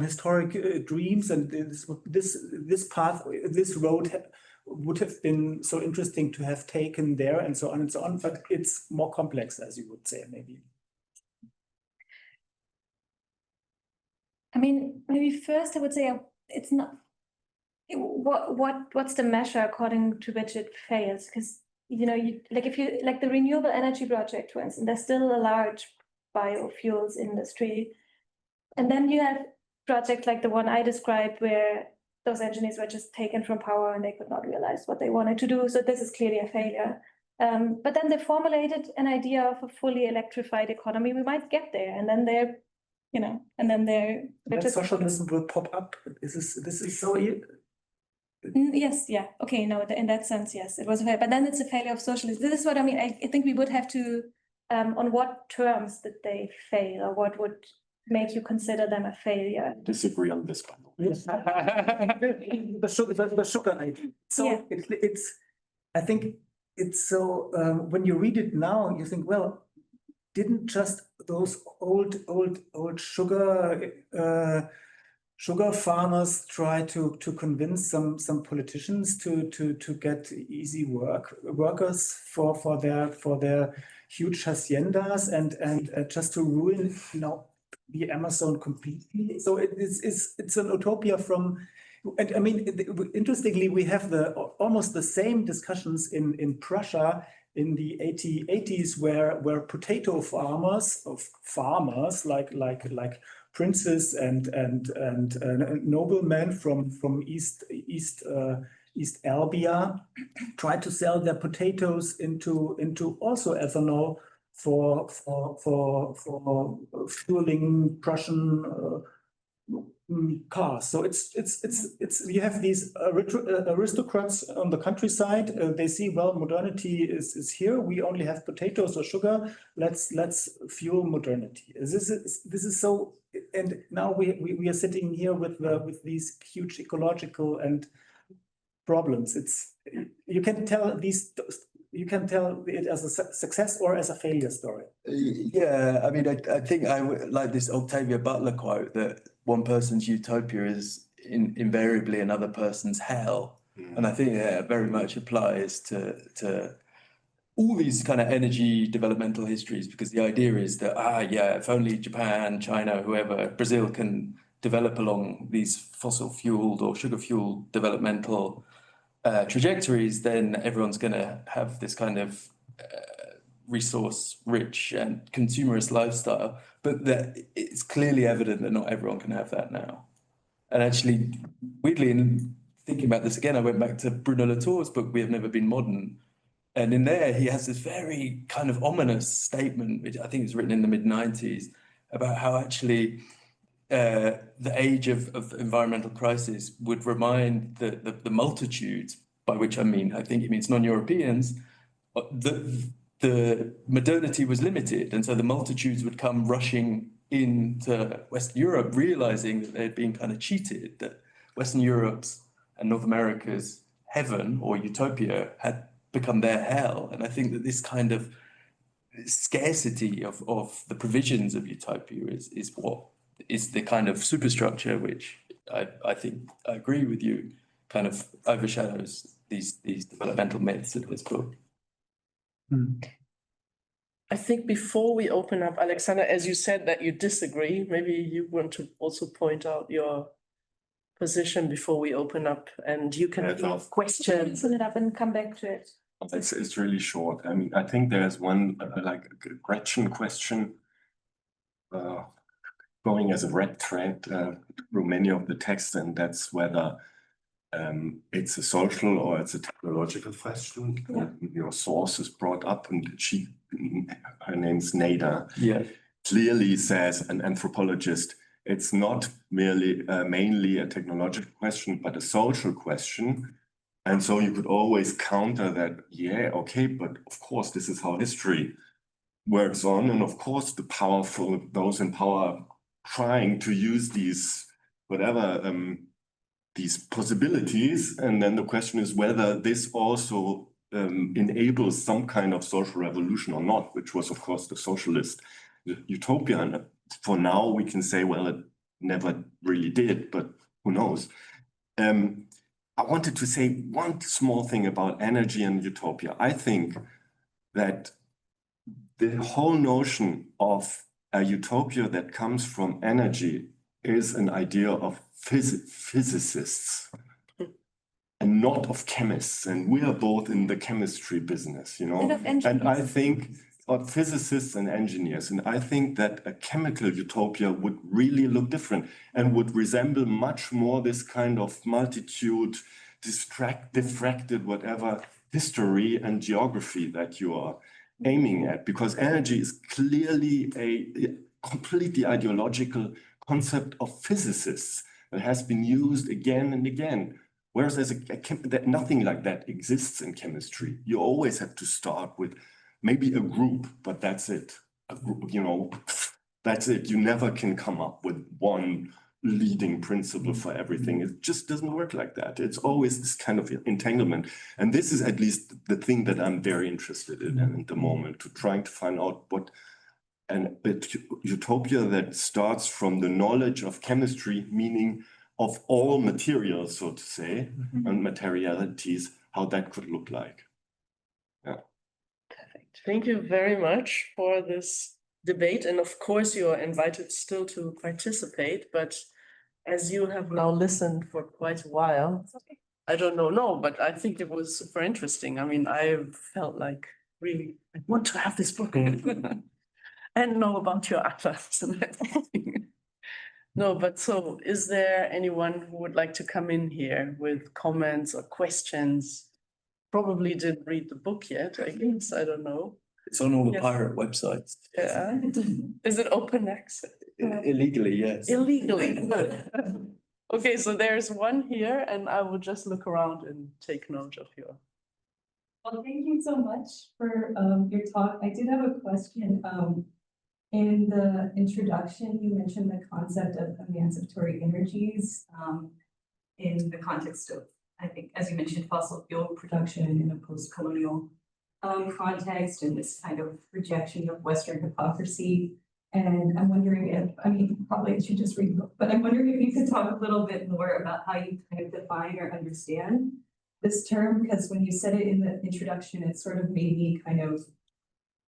Speaker 4: historic dreams, and this path, this road would have been so interesting to have taken there, and so on and so on. But it's more complex, as you would say, maybe.
Speaker 3: I mean, maybe first I would say it's not. What's the measure according to which it fails? Because if you like the renewable energy project, for instance, there's still a large biofuels industry, and then you have projects like the one I described where those engineers were just taken from power and they could not realize what they wanted to do. So this is clearly a failure. But then they formulated an idea of a fully electrified economy. We might get there, and then they're,
Speaker 4: just socialism will pop up. This is so.
Speaker 3: Yes, yeah, okay, no, in that sense, yes, it was a failure, but then it's a failure of socialism. This is what I mean. I think we would have to, on what terms did they fail, or what would make you consider them a failure?
Speaker 5: Disagree on this one.
Speaker 4: Yes. the sugar idea. So yeah. It's I think it's so when you read it now, you think, well, didn't just those old sugar sugar farmers try to convince some politicians to get easy workers for their huge haciendas and just to ruin the Amazon completely. So it's an utopia from. And I mean, interestingly, we have almost the same discussions in Prussia in the 80s, where potato farmers like princes and noblemen from East Albia tried to sell their potatoes into also ethanol for fueling Prussian cars. So it's you have these aristocrats on the countryside. They see, well, modernity is here. We only have potatoes or sugar. Let's fuel modernity. This is so. And now we are sitting here with these huge ecological and problems. You can tell it as a success or as a failure story.
Speaker 2: Yeah, I mean, I think I would like this Octavia Butler quote that one person's utopia is invariably another person's hell. And I think that very much applies to all these kind of energy developmental histories, because the idea is that, if only Japan, China, whoever, Brazil can develop along these fossil fueled or sugar fueled developmental trajectories, then everyone's going to have this kind of resource rich and consumerist lifestyle. But that it's clearly evident that not everyone can have that now. And actually, weirdly, in thinking about this again, I went back to Bruno Latour's book, We Have Never Been Modern. And in there, he has this very kind of ominous statement, which I think was written in the mid-90s, about how actually the age of environmental crisis would remind the multitudes, by which I think it means non-Europeans, that the modernity was limited. And so the multitudes would come rushing into Western Europe, realizing that they'd been kind of cheated, that Western Europe's and North America's heaven or utopia had become their hell. And I think that this kind of scarcity of the provisions of utopia is what is the kind of superstructure which I think I agree with you kind of overshadows these developmental myths of this book.
Speaker 1: I think before we open up, Alexander, as you said that you disagree, maybe you want to also point out your position before we open up, and you can ask questions.
Speaker 3: Fill it up and come back to it.
Speaker 5: It's really short. I mean, I think there's one like a Gretchen question going as a red thread through many of the texts, and that's whether it's a social or it's a technological question.
Speaker 3: Yeah.
Speaker 5: Your source is brought up, and her name's Nada.
Speaker 2: Yeah.
Speaker 5: Clearly says, an anthropologist, it's not merely mainly a technological question, but a social question. And so you could always counter that, yeah, okay, but of course, this is how history works on. And of course, the powerful, those in power, trying to use these, these possibilities. And then the question is whether this also enables some kind of social revolution or not, which was, of course, the socialist utopia. And for now, we can say, well, it never really did, but who knows? I wanted to say one small thing about energy and utopia. I think that the whole notion of a utopia that comes from energy is an idea of physicists and not of chemists. And we are both in the chemistry business, you know. And I think of physicists and engineers. And I think that a chemical utopia would really look different and would resemble much more this kind of multitude, diffracted, whatever, history and geography that you are aiming at. Because energy is clearly a completely ideological concept of physicists that has been used again and again. Whereas nothing like that exists in chemistry. You always have to start with maybe a group, but that's it. A group, you know, that's it. You never can come up with one leading principle for everything. It just doesn't work like that. It's always this kind of entanglement. And this is at least the thing that I'm very interested in at the moment, trying to find out utopia that starts from the knowledge of chemistry, meaning of all materials, so to say, and materialities, how that could look like. Yeah.
Speaker 6: Perfect. Thank you very much for this debate. And of course, you are invited still to participate, but as you have now listened for quite a while, I don't know, no, but I think it was super interesting. I mean, I felt like really, I want to have this book and know about your atlas and everything. No, but so is there anyone who would like to come in here with comments or questions? Probably didn't read the book yet, I guess, I don't know.
Speaker 2: It's on all the
Speaker 6: Yes.
Speaker 2: pirate websites.
Speaker 6: Yeah. Is it open access?
Speaker 2: Illegally, yes.
Speaker 6: Illegally. Okay, so there's one here and I will just look around and take note of your.
Speaker 7: Well, thank you so much for your talk. I did have a question. In the introduction, you mentioned the concept of emancipatory energies in the context of, I think, as you mentioned, fossil fuel production in a post-colonial context and this kind of rejection of Western hypocrisy. And I'm wondering if, I mean, probably I should just read the book, but I'm wondering if you could talk a little bit more about how you kind of define or understand this term, because when you said it in the introduction, it sort of made me kind of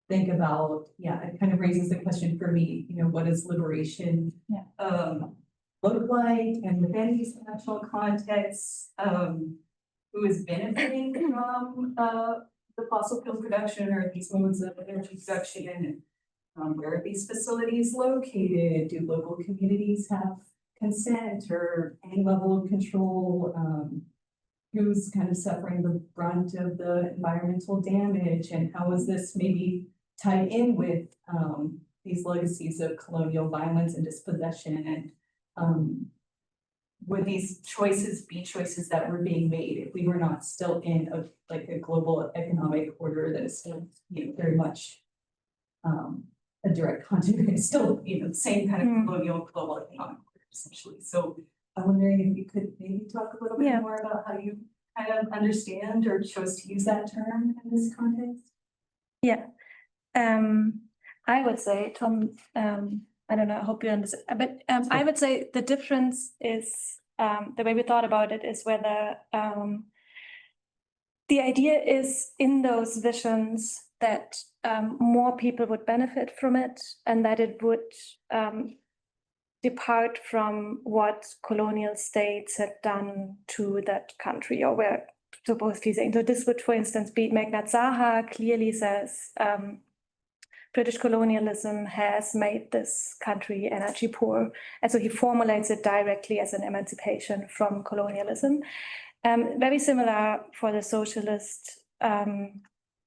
Speaker 7: think about, yeah, it kind of raises the question for me, you know, what does liberation look like? And within these national contexts, who is benefiting from the fossil fuel production or these modes of energy production? Where are these facilities located? Do local communities have consent or any level of control? Who's kind of suffering the brunt of the environmental damage? And how is this maybe tied in with these legacies of colonial violence and dispossession? And would these choices be choices that were being made if we were not still in a global economic order that is still, you know, very much a direct continuity, still, you know, the same kind of colonial global economic order, essentially. So I'm wondering if you could maybe talk a little bit more about how you kind of understand or chose to use that term in this context.
Speaker 3: Yeah. I would say, Tom, I don't know, I hope you understand, but I would say the difference is the way we thought about it is whether the idea is in those visions that more people would benefit from it and that it would depart from what colonial states had done to that country or where supposedly saying. So this would, for instance, be Magna Zaha clearly says British colonialism has made this country energy poor. And so he formulates it directly as an emancipation from colonialism. Very similar for the socialist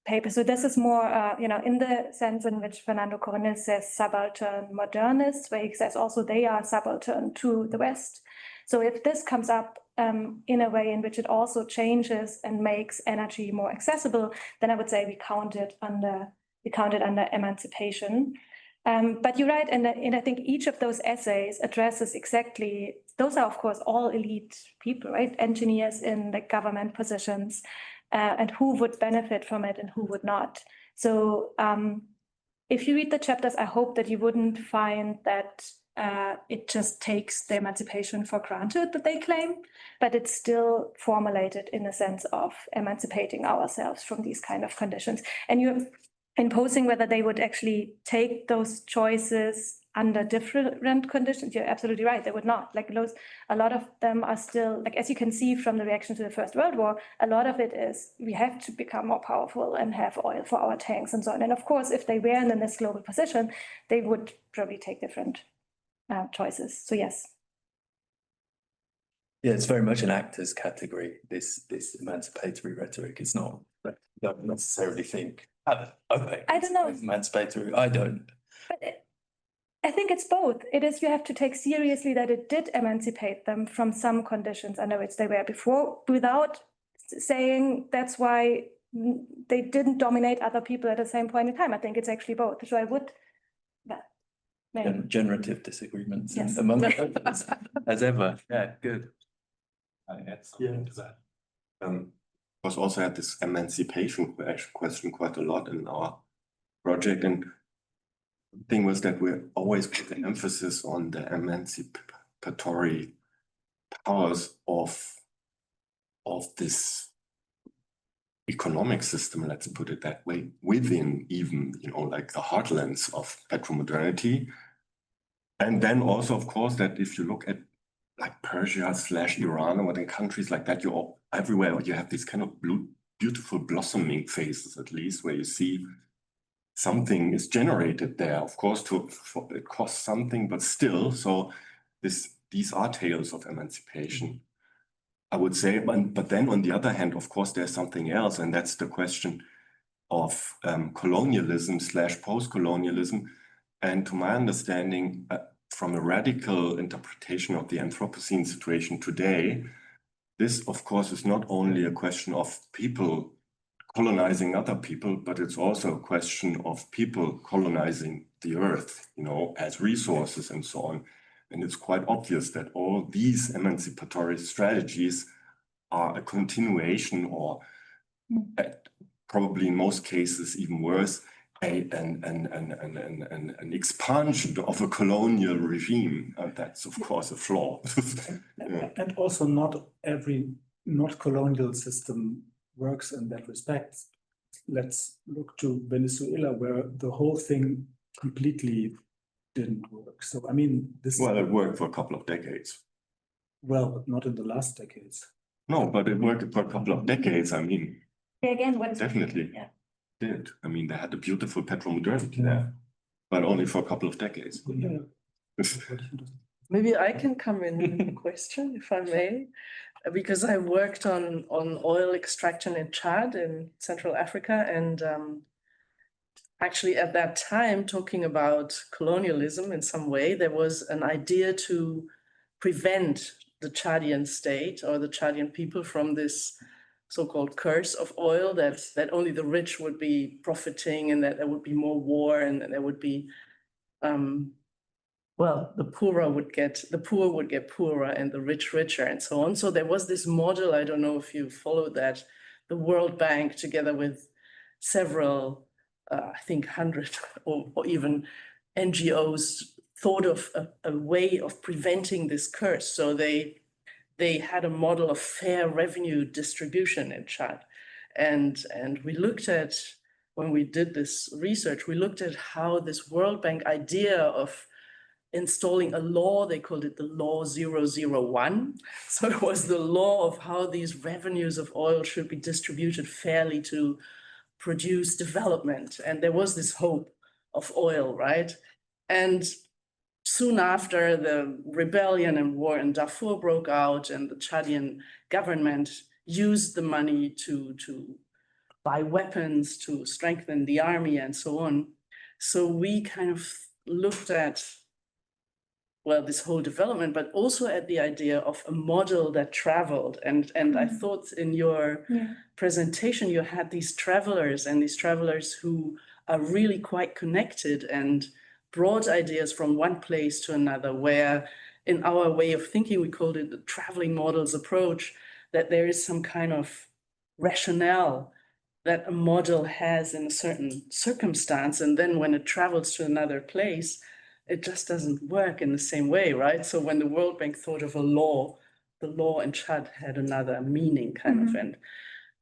Speaker 3: paper. So this is more, you know, in the sense in which Fernando Coronel says subaltern modernists, where he says also they are subaltern to the West. So if this comes up in a way in which it also changes and makes energy more accessible, then I would say we count it under emancipation. But you're right, and I think each of those essays addresses exactly, those are of course all elite people, right? Engineers in the government positions, and who would benefit from it and who would not. So if you read the chapters, I hope that you wouldn't find that it just takes the emancipation for granted that they claim, but it's still formulated in a sense of emancipating ourselves from these kind of conditions. And you're imposing whether they would actually take those choices under different conditions. You're absolutely right, they would not. Like those, a lot of them are still, like as you can see from the reaction to the First World War, a lot of it is we have to become more powerful and have oil for our tanks and so on. And of course, if they were in this global position, they would probably take different choices. So yes.
Speaker 2: Yeah, it's very much an actor's category, this emancipatory rhetoric. It's not, I don't necessarily think, okay,
Speaker 3: I don't know.
Speaker 2: Emancipatory, I don't.
Speaker 3: But I think it's both. It is, you have to take seriously that it did emancipate them from some conditions under which they were before, without saying that's why they didn't dominate other people at the same point in time. I think it's actually both. So I would,
Speaker 2: Generative disagreements
Speaker 3: Yes.
Speaker 2: among others, as ever. Yeah, good.
Speaker 5: I add something to that. Of course, also had this emancipation question quite a lot in our project, and thing was that we always put the emphasis on the emancipatory powers of this economic system, let's put it that way, within even, like the heartlands of petromodernity. And then also, of course, that if you look at like Persia / Iran or in countries like that, everywhere you have these kind of beautiful blossoming phases, at least, where you see something is generated there. Of course, it costs something, but still, so these are tales of emancipation, I would say. But then on the other hand, of course, there's something else, and that's the question of colonialism / post-colonialism. And to my understanding, from a radical interpretation of the Anthropocene situation today, this, of course, is not only a question of people colonizing other people, but it's also a question of people colonizing the earth, as resources and so on. And it's quite obvious that all these emancipatory strategies are a continuation, or probably in most cases even worse, an expansion of a colonial regime. That's of course a flaw.
Speaker 4: And also not colonial system works in that respect. Let's look to Venezuela, where the whole thing completely didn't work. So I mean,
Speaker 5: Well, it worked for a couple of decades.
Speaker 4: Well, but not in the last decades.
Speaker 5: No, but it worked for a couple of decades. I mean,
Speaker 3: Again, what is
Speaker 5: definitely did. I mean, they had a beautiful petromodernity there, but only for a couple of decades.
Speaker 4: Yeah.
Speaker 6: Maybe I can come in with a question, if I may, because I worked on oil extraction in Chad in Central Africa, and actually at that time, talking about colonialism in some way, there was an idea to prevent the Chadian state or the Chadian people from this so-called curse of oil, that only the rich would be profiting, and that there would be more war, and that there would be the poor would get poorer and the rich richer, and so on. So there was this model, I don't know if you followed that, the World Bank, together with several, I think 100 or even NGOs, thought of a way of preventing this curse. So they had a model of fair revenue distribution in Chad. And we looked at, when we did this research, we looked at how this World Bank idea of installing a law, they called it the Law 001. So it was the law of how these revenues of oil should be distributed fairly to produce development. And there was this hope of oil, right? And soon after, the rebellion and war in Darfur broke out, and the Chadian government used the money to buy weapons, to strengthen the army, and so on. So we kind of looked at, well, this whole development, but also at the idea of a model that traveled. And I thought in your presentation, you had these travelers, and these travelers who are really quite connected and brought ideas from one place to another, where in our way of thinking, we called it the traveling models approach, that there is some kind of rationale that a model has in a certain circumstance. And then when it travels to another place, it just doesn't work in the same way, right? So when the World Bank thought of a law, the law in Chad had another meaning kind of,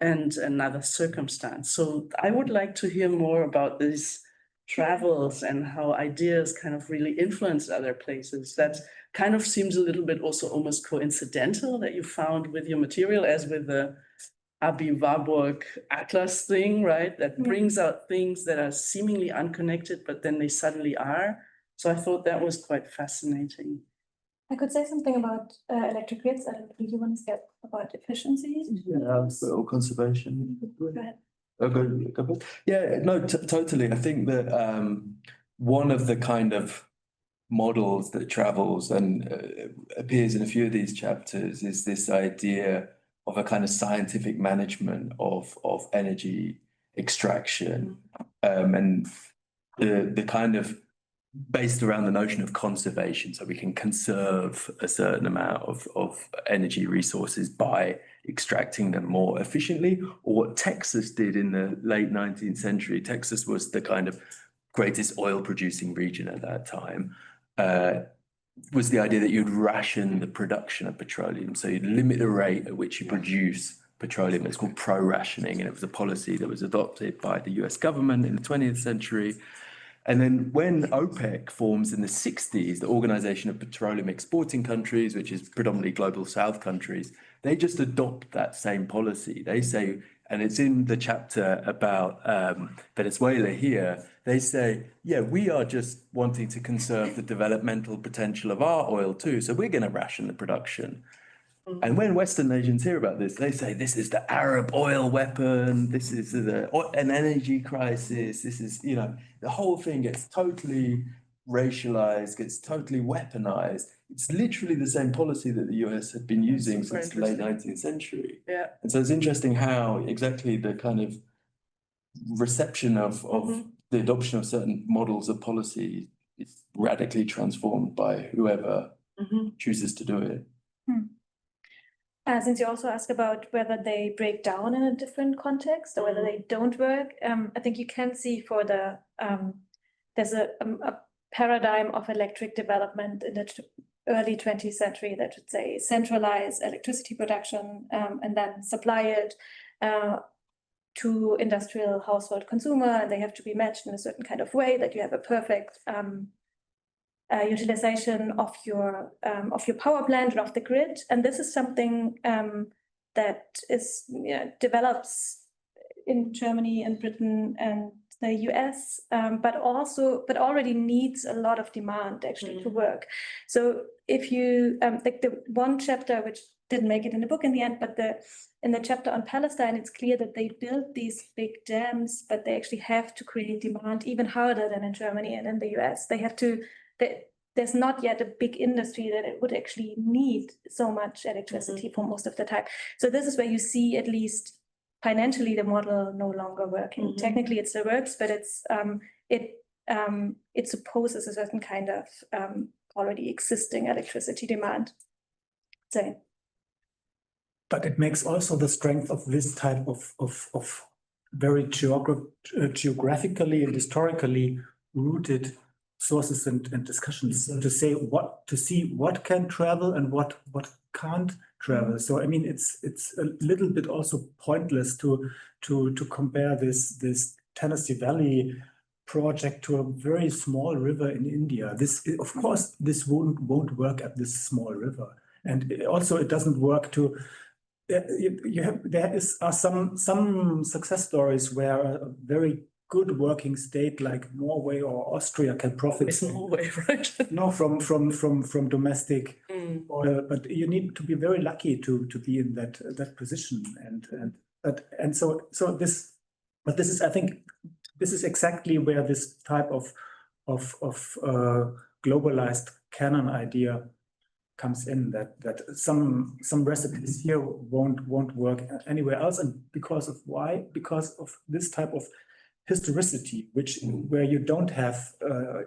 Speaker 6: and another circumstance. So I would like to hear more about these travels and how ideas kind of really influence other places. That kind of seems a little bit also almost coincidental that you found with your material, as with the Abi Warburg Atlas thing, right? That brings out things that are seemingly unconnected, but then they suddenly are. So I thought that was quite fascinating.
Speaker 3: I could say something about electric grids. I don't know if you want to get about efficiency.
Speaker 2: Yeah, or conservation.
Speaker 3: Go ahead.
Speaker 2: Yeah, no, totally. I think that one of the kind of models that travels and appears in a few of these chapters is this idea of a kind of scientific management of energy extraction, and the kind of based around the notion of conservation, so we can conserve a certain amount of energy resources by extracting them more efficiently. Or what Texas did in the late 19th century. Texas was the kind of greatest oil producing region at that time, was the idea that you'd ration the production of petroleum. So you'd limit the rate at which you produce petroleum. It's called pro-rationing, and it was a policy that was adopted by the US government in the 20th century. And then when OPEC forms in the 60s, the Organization of Petroleum Exporting Countries, which is predominantly global south countries, they just adopt that same policy. They say, and it's in the chapter about Venezuela here, they say, yeah, we are just wanting to conserve the developmental potential of our oil too, so we're going to ration the production. And when Western nations hear about this, they say this is the Arab oil weapon, this is an energy crisis, this is, you know, the whole thing gets totally racialized, gets totally weaponized. It's literally the same policy that the US had been using since the late 19th century.
Speaker 6: Yeah.
Speaker 2: And so it's interesting how exactly the kind of reception of the adoption of certain models of policy is radically transformed by whoever chooses to do it.
Speaker 3: Since you also asked about whether they break down in a different context or whether they don't work, I think you can see for the there's a paradigm of electric development in the early 20th century that would say centralize electricity production and then supply it to industrial household consumer, and they have to be matched in a certain kind of way that you have a perfect utilization of your power plant and of the grid. And this is something that is develops in Germany and Britain and the US, but already needs a lot of demand actually to work. So if you like the one chapter which didn't make it in the book in the end, but in the chapter on Palestine, it's clear that they built these big dams, but they actually have to create demand even harder than in Germany and in the US. They have to. There's not yet a big industry that it would actually need so much electricity for most of the time. So this is where you see at least financially the model no longer working. Technically it still works, but it supposes a certain kind of already existing electricity demand. So.
Speaker 4: But it makes also the strength of this type of very geographically and historically rooted sources and discussions to see what can travel and what can't travel. So I mean, it's a little bit also pointless to compare this Tennessee Valley project to a very small river in India. This, of course, this won't work at this small river, and it doesn't work to. There are some success stories where a very good working state like Norway or Austria can profit.
Speaker 6: It's Norway, right?
Speaker 4: No, from domestic oil, but you need to be very lucky to be in that position, and so this, but this is, I think, this is exactly where this type of globalized canon idea comes in, that some recipes here won't work anywhere else, and because of this type of historicity, where you don't have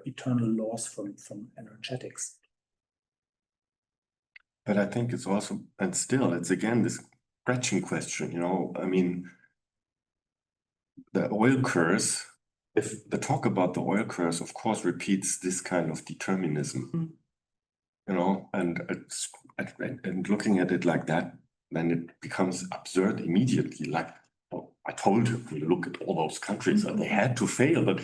Speaker 4: eternal laws from energetics.
Speaker 5: But I think it's also, and still, it's again this scratching question, you know, I mean, the oil curse, if the talk about the oil curse, of course, repeats this kind of determinism, you know, and looking at it like that, then it becomes absurd immediately. Like, I told you, look at all those countries, they had to fail, but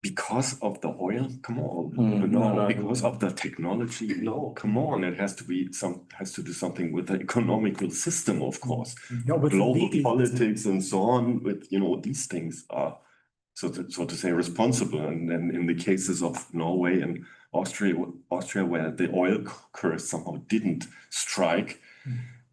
Speaker 5: because of the oil, come on, no, because of the technology, no, come on, it has to do something with the economical system, of course, global politics and so on. With, you know, these things are so to say responsible, and then in the cases of Norway and Austria, where the oil curse somehow didn't strike.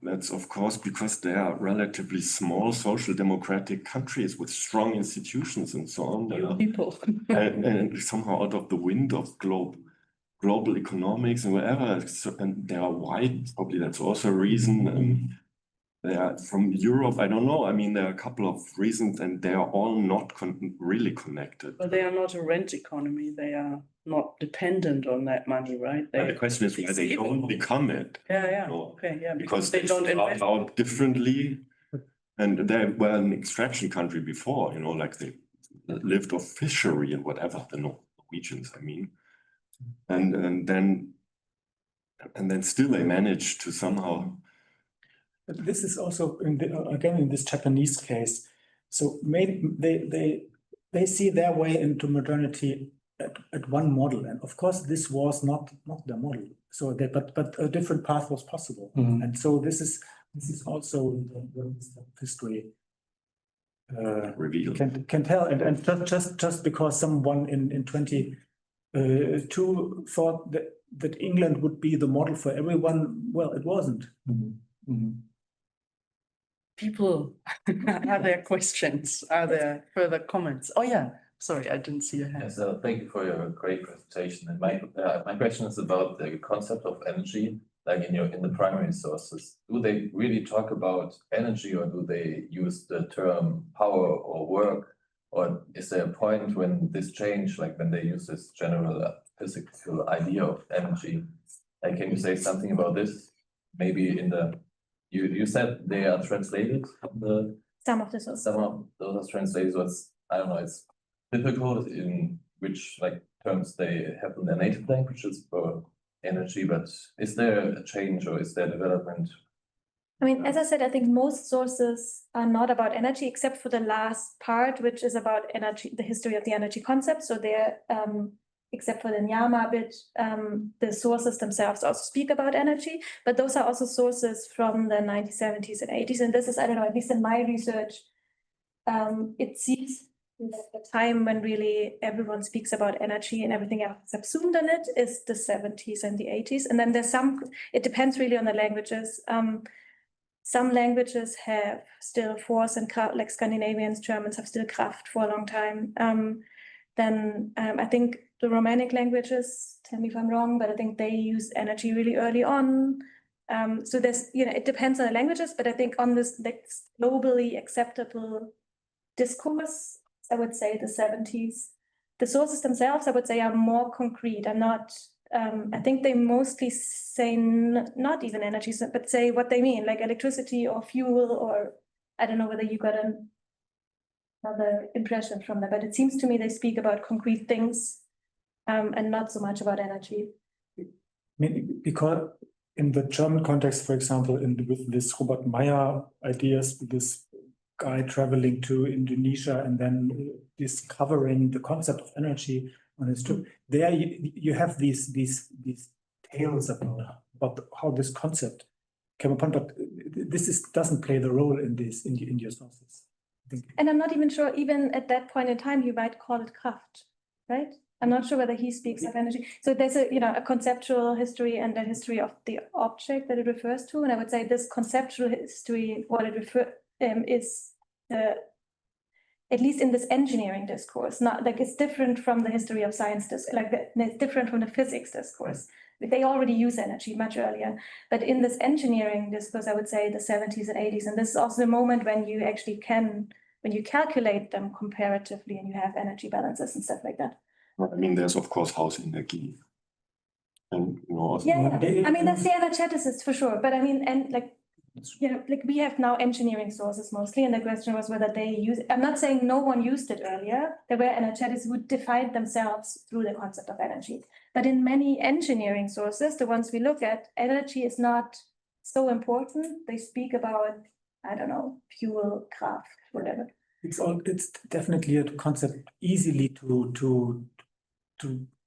Speaker 5: That's of course because they are relatively small social democratic countries with strong institutions and so on.
Speaker 6: People.
Speaker 5: and somehow out of the wind of global economics and wherever. And they are white, probably that's also a reason. They are from Europe, I don't know. I mean, there are a couple of reasons, and they are all not really connected.
Speaker 6: But they are not a rent economy. They are not dependent on that money, right?
Speaker 5: The question is why they don't become it.
Speaker 6: Yeah.
Speaker 5: You know?
Speaker 6: Okay, yeah.
Speaker 5: Because they don't start out differently, and they were an extraction country before, you know, like the lived of fishery and whatever, the Norwegians, I mean. And then still they managed to somehow.
Speaker 4: But this is also again in this Japanese case. So maybe they see their way into modernity at one model, and of course this was not the model. So but a different path was possible, and so this is also the history
Speaker 5: Revealed.
Speaker 4: Can tell, and just because someone in 22 thought that England would be the model for everyone, well, it wasn't.
Speaker 1: People, are there questions? Are there further comments? Oh, yeah, sorry, I didn't see your hand.
Speaker 8: Yes, thank you for your great presentation. And my question is about the concept of energy, like in the primary sources. Do they really talk about energy, or do they use the term power or work? Or is there a point when this change, like when they use this general physical idea of energy? Like, can you say something about this? Maybe in the you said they are translated from the
Speaker 3: Some of the sources.
Speaker 8: some of those are translated. So it's, I don't know, it's difficult in which like terms they have in their native languages for energy, but is there a change or is there development?
Speaker 3: I mean, as I said, I think most sources are not about energy, except for the last part, which is about energy, the history of the energy concept. So they're, except for the Nyama bit, the sources themselves also speak about energy, but those are also sources from the 1970s and 80s. And this is, I don't know, at least in my research, it seems that the time when really everyone speaks about energy and everything else subsumed in it is the 70s and the 80s. And then there's some, it depends really on the languages. Some languages have still force and Kraft, like Scandinavians, Germans have still Kraft for a long time. Then I think the Romanic languages, tell me if I'm wrong, but I think they use energy really early on. So there's, it depends on the languages, but I think on this globally acceptable discourse, I would say the 70s. The sources themselves, I would say, are more concrete. I'm not, I think they mostly say not even energy, but say what they mean, like electricity or fuel, or I don't know whether you got another impression from that, but it seems to me they speak about concrete things and not so much about energy.
Speaker 4: Maybe because in the German context, for example, with this Robert Meyer ideas, this guy traveling to Indonesia and then discovering the concept of energy on his trip, there you have these tales about how this concept came upon, but this doesn't play the role in your sources.
Speaker 3: And I'm not even sure, even at that point in time, you might call it Kraft, right? I'm not sure whether he speaks of energy. So there's a conceptual history and a history of the object that it refers to. And I would say this conceptual history, what it is, at least in this engineering discourse, not like it's different from the history of science, it's different from the physics discourse. They already use energy much earlier, but in this engineering discourse, I would say the 70s and 80s, and this is also the moment when you actually when you calculate them comparatively and you have energy balances and stuff like that.
Speaker 5: I mean, there's of course Hausenergie. And
Speaker 3: yeah, I mean, that's the energeticist for sure, but I mean, and like we have now engineering sources mostly, and the question was whether they use it. I'm not saying no one used it earlier. There were energetists who defined themselves through the concept of energy. But in many engineering sources, the ones we look at, energy is not so important. They speak about, I don't know, fuel, craft, whatever.
Speaker 4: It's definitely a concept easily to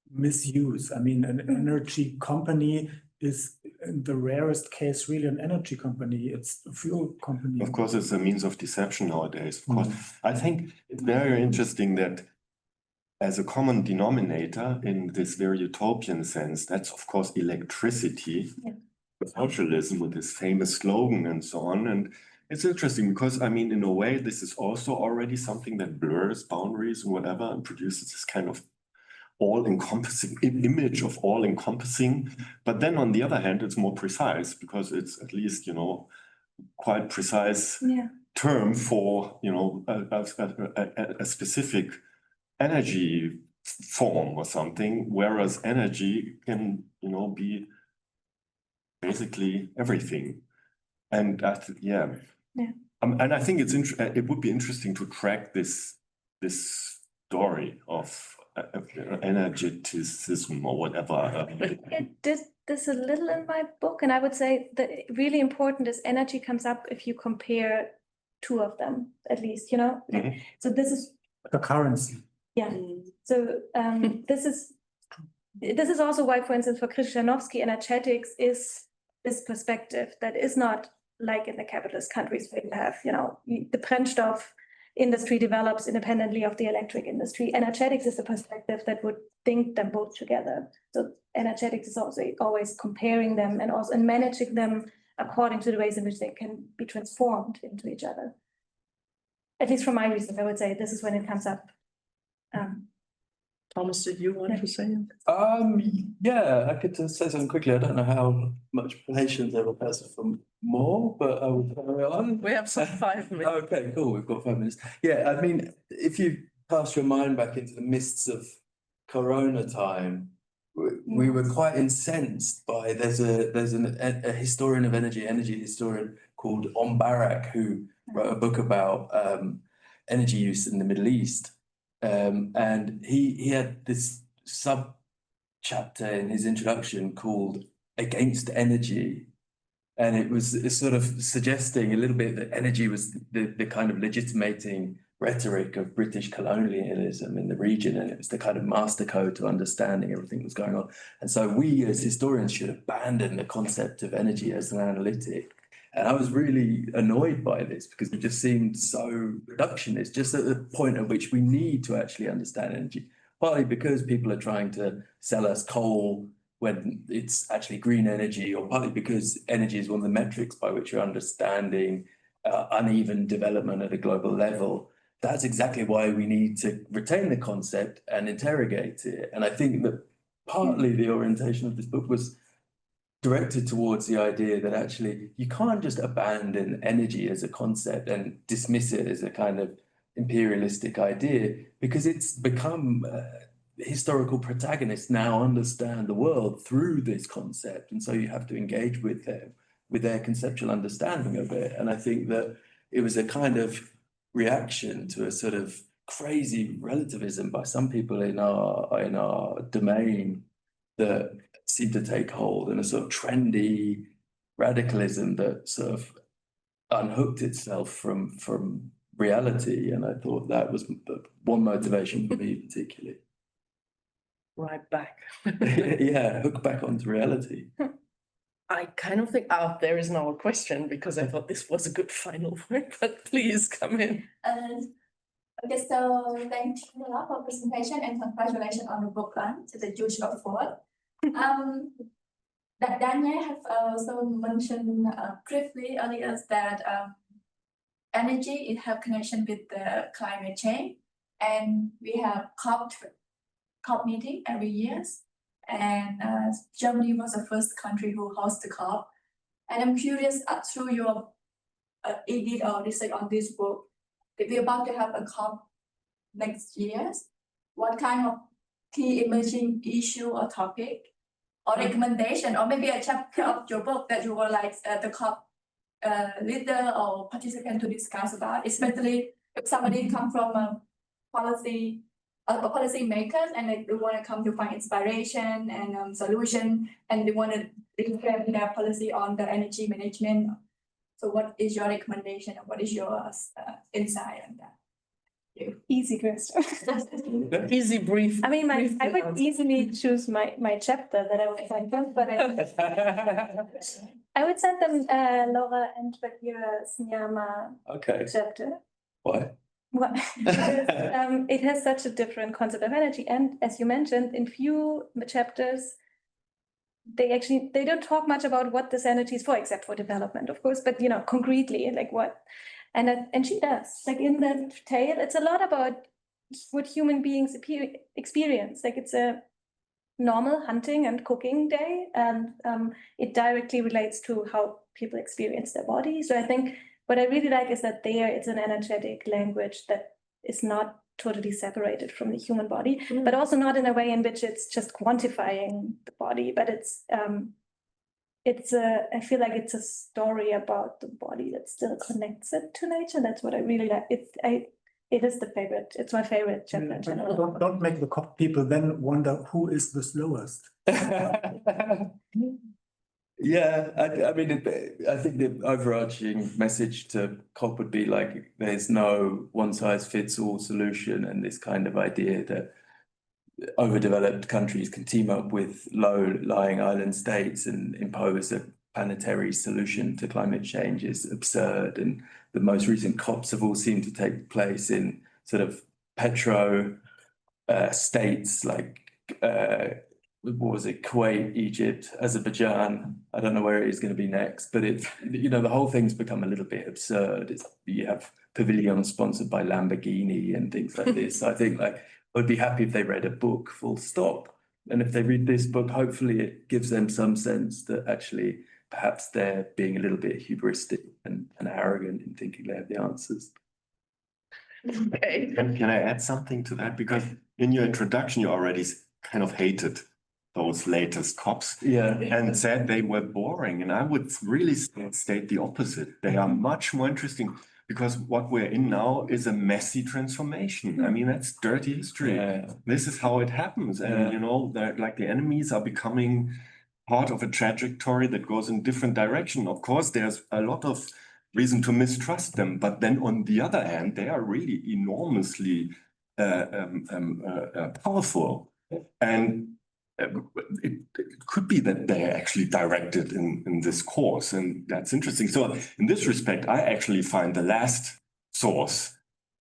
Speaker 4: misuse. I mean, an energy company is in the rarest case really an energy company. It's a fuel company.
Speaker 5: Of course, it's a means of deception nowadays. Of course, I think it's very interesting that as a common denominator in this very utopian sense, that's of course electricity, socialism with this famous slogan and so on. And it's interesting because, I mean, in a way, this is also already something that blurs boundaries and whatever and produces this kind of all-encompassing image of all-encompassing. But then on the other hand, it's more precise because it's at least, quite precise term for, a specific energy form or something, whereas energy can, be basically everything. And that, and I think it would be interesting to track this story of energeticism or whatever.
Speaker 3: It did this a little in my book, and I would say that really important is energy comes up if you compare two of them, at least, you know?
Speaker 5: Mhm.
Speaker 3: So this is,
Speaker 4: A currency.
Speaker 3: yeah. So this is also why, for instance, for Krzyżanowski, energetics is this perspective that is not like in the capitalist countries where you have, you know, the Brennstoff industry develops independently of the electric industry. Energetics is the perspective that would think them both together. So energetics is also always comparing them and also managing them according to the ways in which they can be transformed into each other. At least from my research, I would say this is when it comes up.
Speaker 6: Thomas, did you want to say?
Speaker 2: Yeah, I could say something quickly. I don't know how much patience everyone has for more, but I will carry on.
Speaker 6: We have some 5 minutes.
Speaker 2: Okay, cool. We've got 5 minutes. Yeah, I mean, if you cast your mind back into the mists of Corona time, we were quite incensed by there's a historian of energy historian called Barak who wrote a book about energy use in the Middle East. And he had this sub chapter in his introduction called Against Energy. And it was sort of suggesting a little bit that energy was the kind of legitimating rhetoric of British colonialism in the region. And it was the kind of master code to understanding everything that was going on. And so we as historians should abandon the concept of energy as an analytic. And I was really annoyed by this because it just seemed so reductionist, just at the point at which we need to actually understand energy, partly because people are trying to sell us coal when it's actually green energy, or partly because energy is one of the metrics by which you're understanding uneven development at a global level. That's exactly why we need to retain the concept and interrogate it. And I think that partly the orientation of this book was directed towards the idea that actually you can't just abandon energy as a concept and dismiss it as a kind of imperialistic idea, because it's become historical protagonists now understand the world through this concept. And so you have to engage with them, with their conceptual understanding of it. And I think that it was a kind of reaction to a sort of crazy relativism by some people in our domain that seemed to take hold, and a sort of trendy radicalism that sort of unhooked itself from reality. And I thought that was one motivation for me particularly.
Speaker 6: Right back.
Speaker 2: Yeah, hook back onto reality.
Speaker 6: I kind of think, there is now a question because I thought this was a good final word, but please come in.
Speaker 9: Okay, so thank you a lot for presentation and congratulations on the book run to the Jewish of Ford. That Daniel have also mentioned briefly earlier that energy it have connection with the climate change, and we have COP meeting every year, and Germany was the first country who hosts the COP. And I'm curious through your edit or research on this book, if we're about to have a COP next year, what kind of key emerging issue or topic or recommendation, or maybe a chapter of your book that you were like the COP leader or participant to discuss about, especially if somebody come from a policy makers and they want to come to find inspiration and solution, and they want to reframe their policy on the energy management. So what is your recommendation, or what is your insight on that?
Speaker 3: Easy question.
Speaker 6: Easy brief.
Speaker 3: I mean,
Speaker 6: brief
Speaker 3: I would
Speaker 6: answer.
Speaker 3: easily choose my chapter that I would send them, but I would send them Laura and Bakira's Nyama
Speaker 2: Okay.
Speaker 3: chapter.
Speaker 2: Why?
Speaker 3: Well, because, it has such a different concept of energy, and as you mentioned, in few chapters, they don't talk much about what this energy is for, except for development, of course. But you know, concretely, like what, and she does. Like in that tale, it's a lot about what human beings experience. Like it's a normal hunting and cooking day, and it directly relates to how people experience their body. So I think what I really like is that it's an energetic language that is not totally separated from the human body, but also not in a way in which it's just quantifying the body, but I feel like it's a story about the body that still connects it to nature. That's what I really like. It is the favorite. It's my favorite chapter in general.
Speaker 4: Don't make the COP people then wonder who is the slowest.
Speaker 2: Yeah, I mean, I think the overarching message to COP would be like, there's no one size fits all solution, and this kind of idea that overdeveloped countries can team up with low-lying island states and impose a planetary solution to climate change is absurd. And the most recent COPs have all seemed to take place in sort of petro states like what was it, Kuwait, Egypt, Azerbaijan. I don't know where it is going to be next, but it's, you know, the whole thing's become a little bit absurd. You have pavilions sponsored by Lamborghini and things like this. I think like I'd be happy if they read a book, full stop. And if they read this book, hopefully it gives them some sense that actually perhaps they're being a little bit hubristic and arrogant in thinking they have the answers.
Speaker 6: Okay.
Speaker 5: Can I add something to that? Because in your introduction, you already kind of hated those latest COPs.
Speaker 2: Yeah.
Speaker 5: And said they were boring. And I would really state the opposite. They are much more interesting because what we're in now is a messy transformation. I mean, that's dirty history.
Speaker 2: Yeah.
Speaker 5: This is how it happens. And,
Speaker 2: Yeah.
Speaker 5: you know, like the enemies are becoming part of a trajectory that goes in different direction. Of course, there's a lot of reason to mistrust them. But then on the other hand, they are really enormously powerful. And it could be that they are actually directed in this course, and that's interesting. So in this respect, I actually find the last source,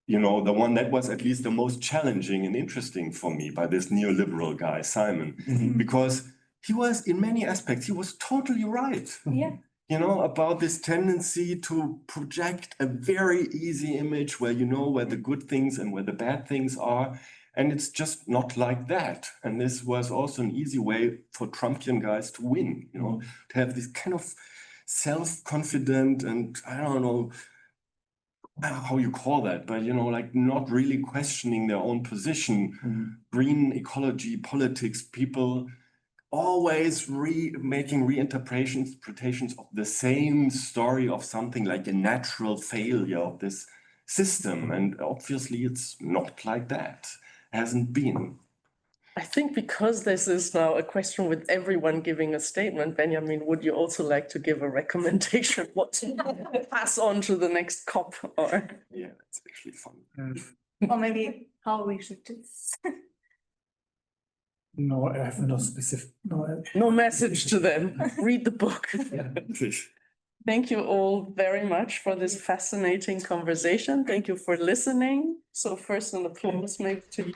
Speaker 5: you know, the one that was at least the most challenging and interesting for me by this neoliberal guy, Simon, because he was, in many aspects, he was totally right.
Speaker 3: Yeah.
Speaker 5: You know, about this tendency to project a very easy image where you know where the good things and where the bad things are. And it's just not like that. And this was also an easy way for Trumpian guys to win, you know, to have this kind of self-confident and I don't know how you call that, but, you know, like not really questioning their own position. Green ecology, politics, people always making reinterpretations of the same story of something like a natural failure of this system. And obviously it's not like that. Hasn't been.
Speaker 6: I think because this is now a question with everyone giving a statement, Benjamin, would you also like to give a recommendation what to pass on to the next COP? Or
Speaker 5: Yeah, it's actually fun.
Speaker 3: Or maybe how we should do this.
Speaker 4: No, I have no specific,
Speaker 6: no message to them. Read the book. Thank you all very much for this fascinating conversation. Thank you for listening. So first an applause maybe to you.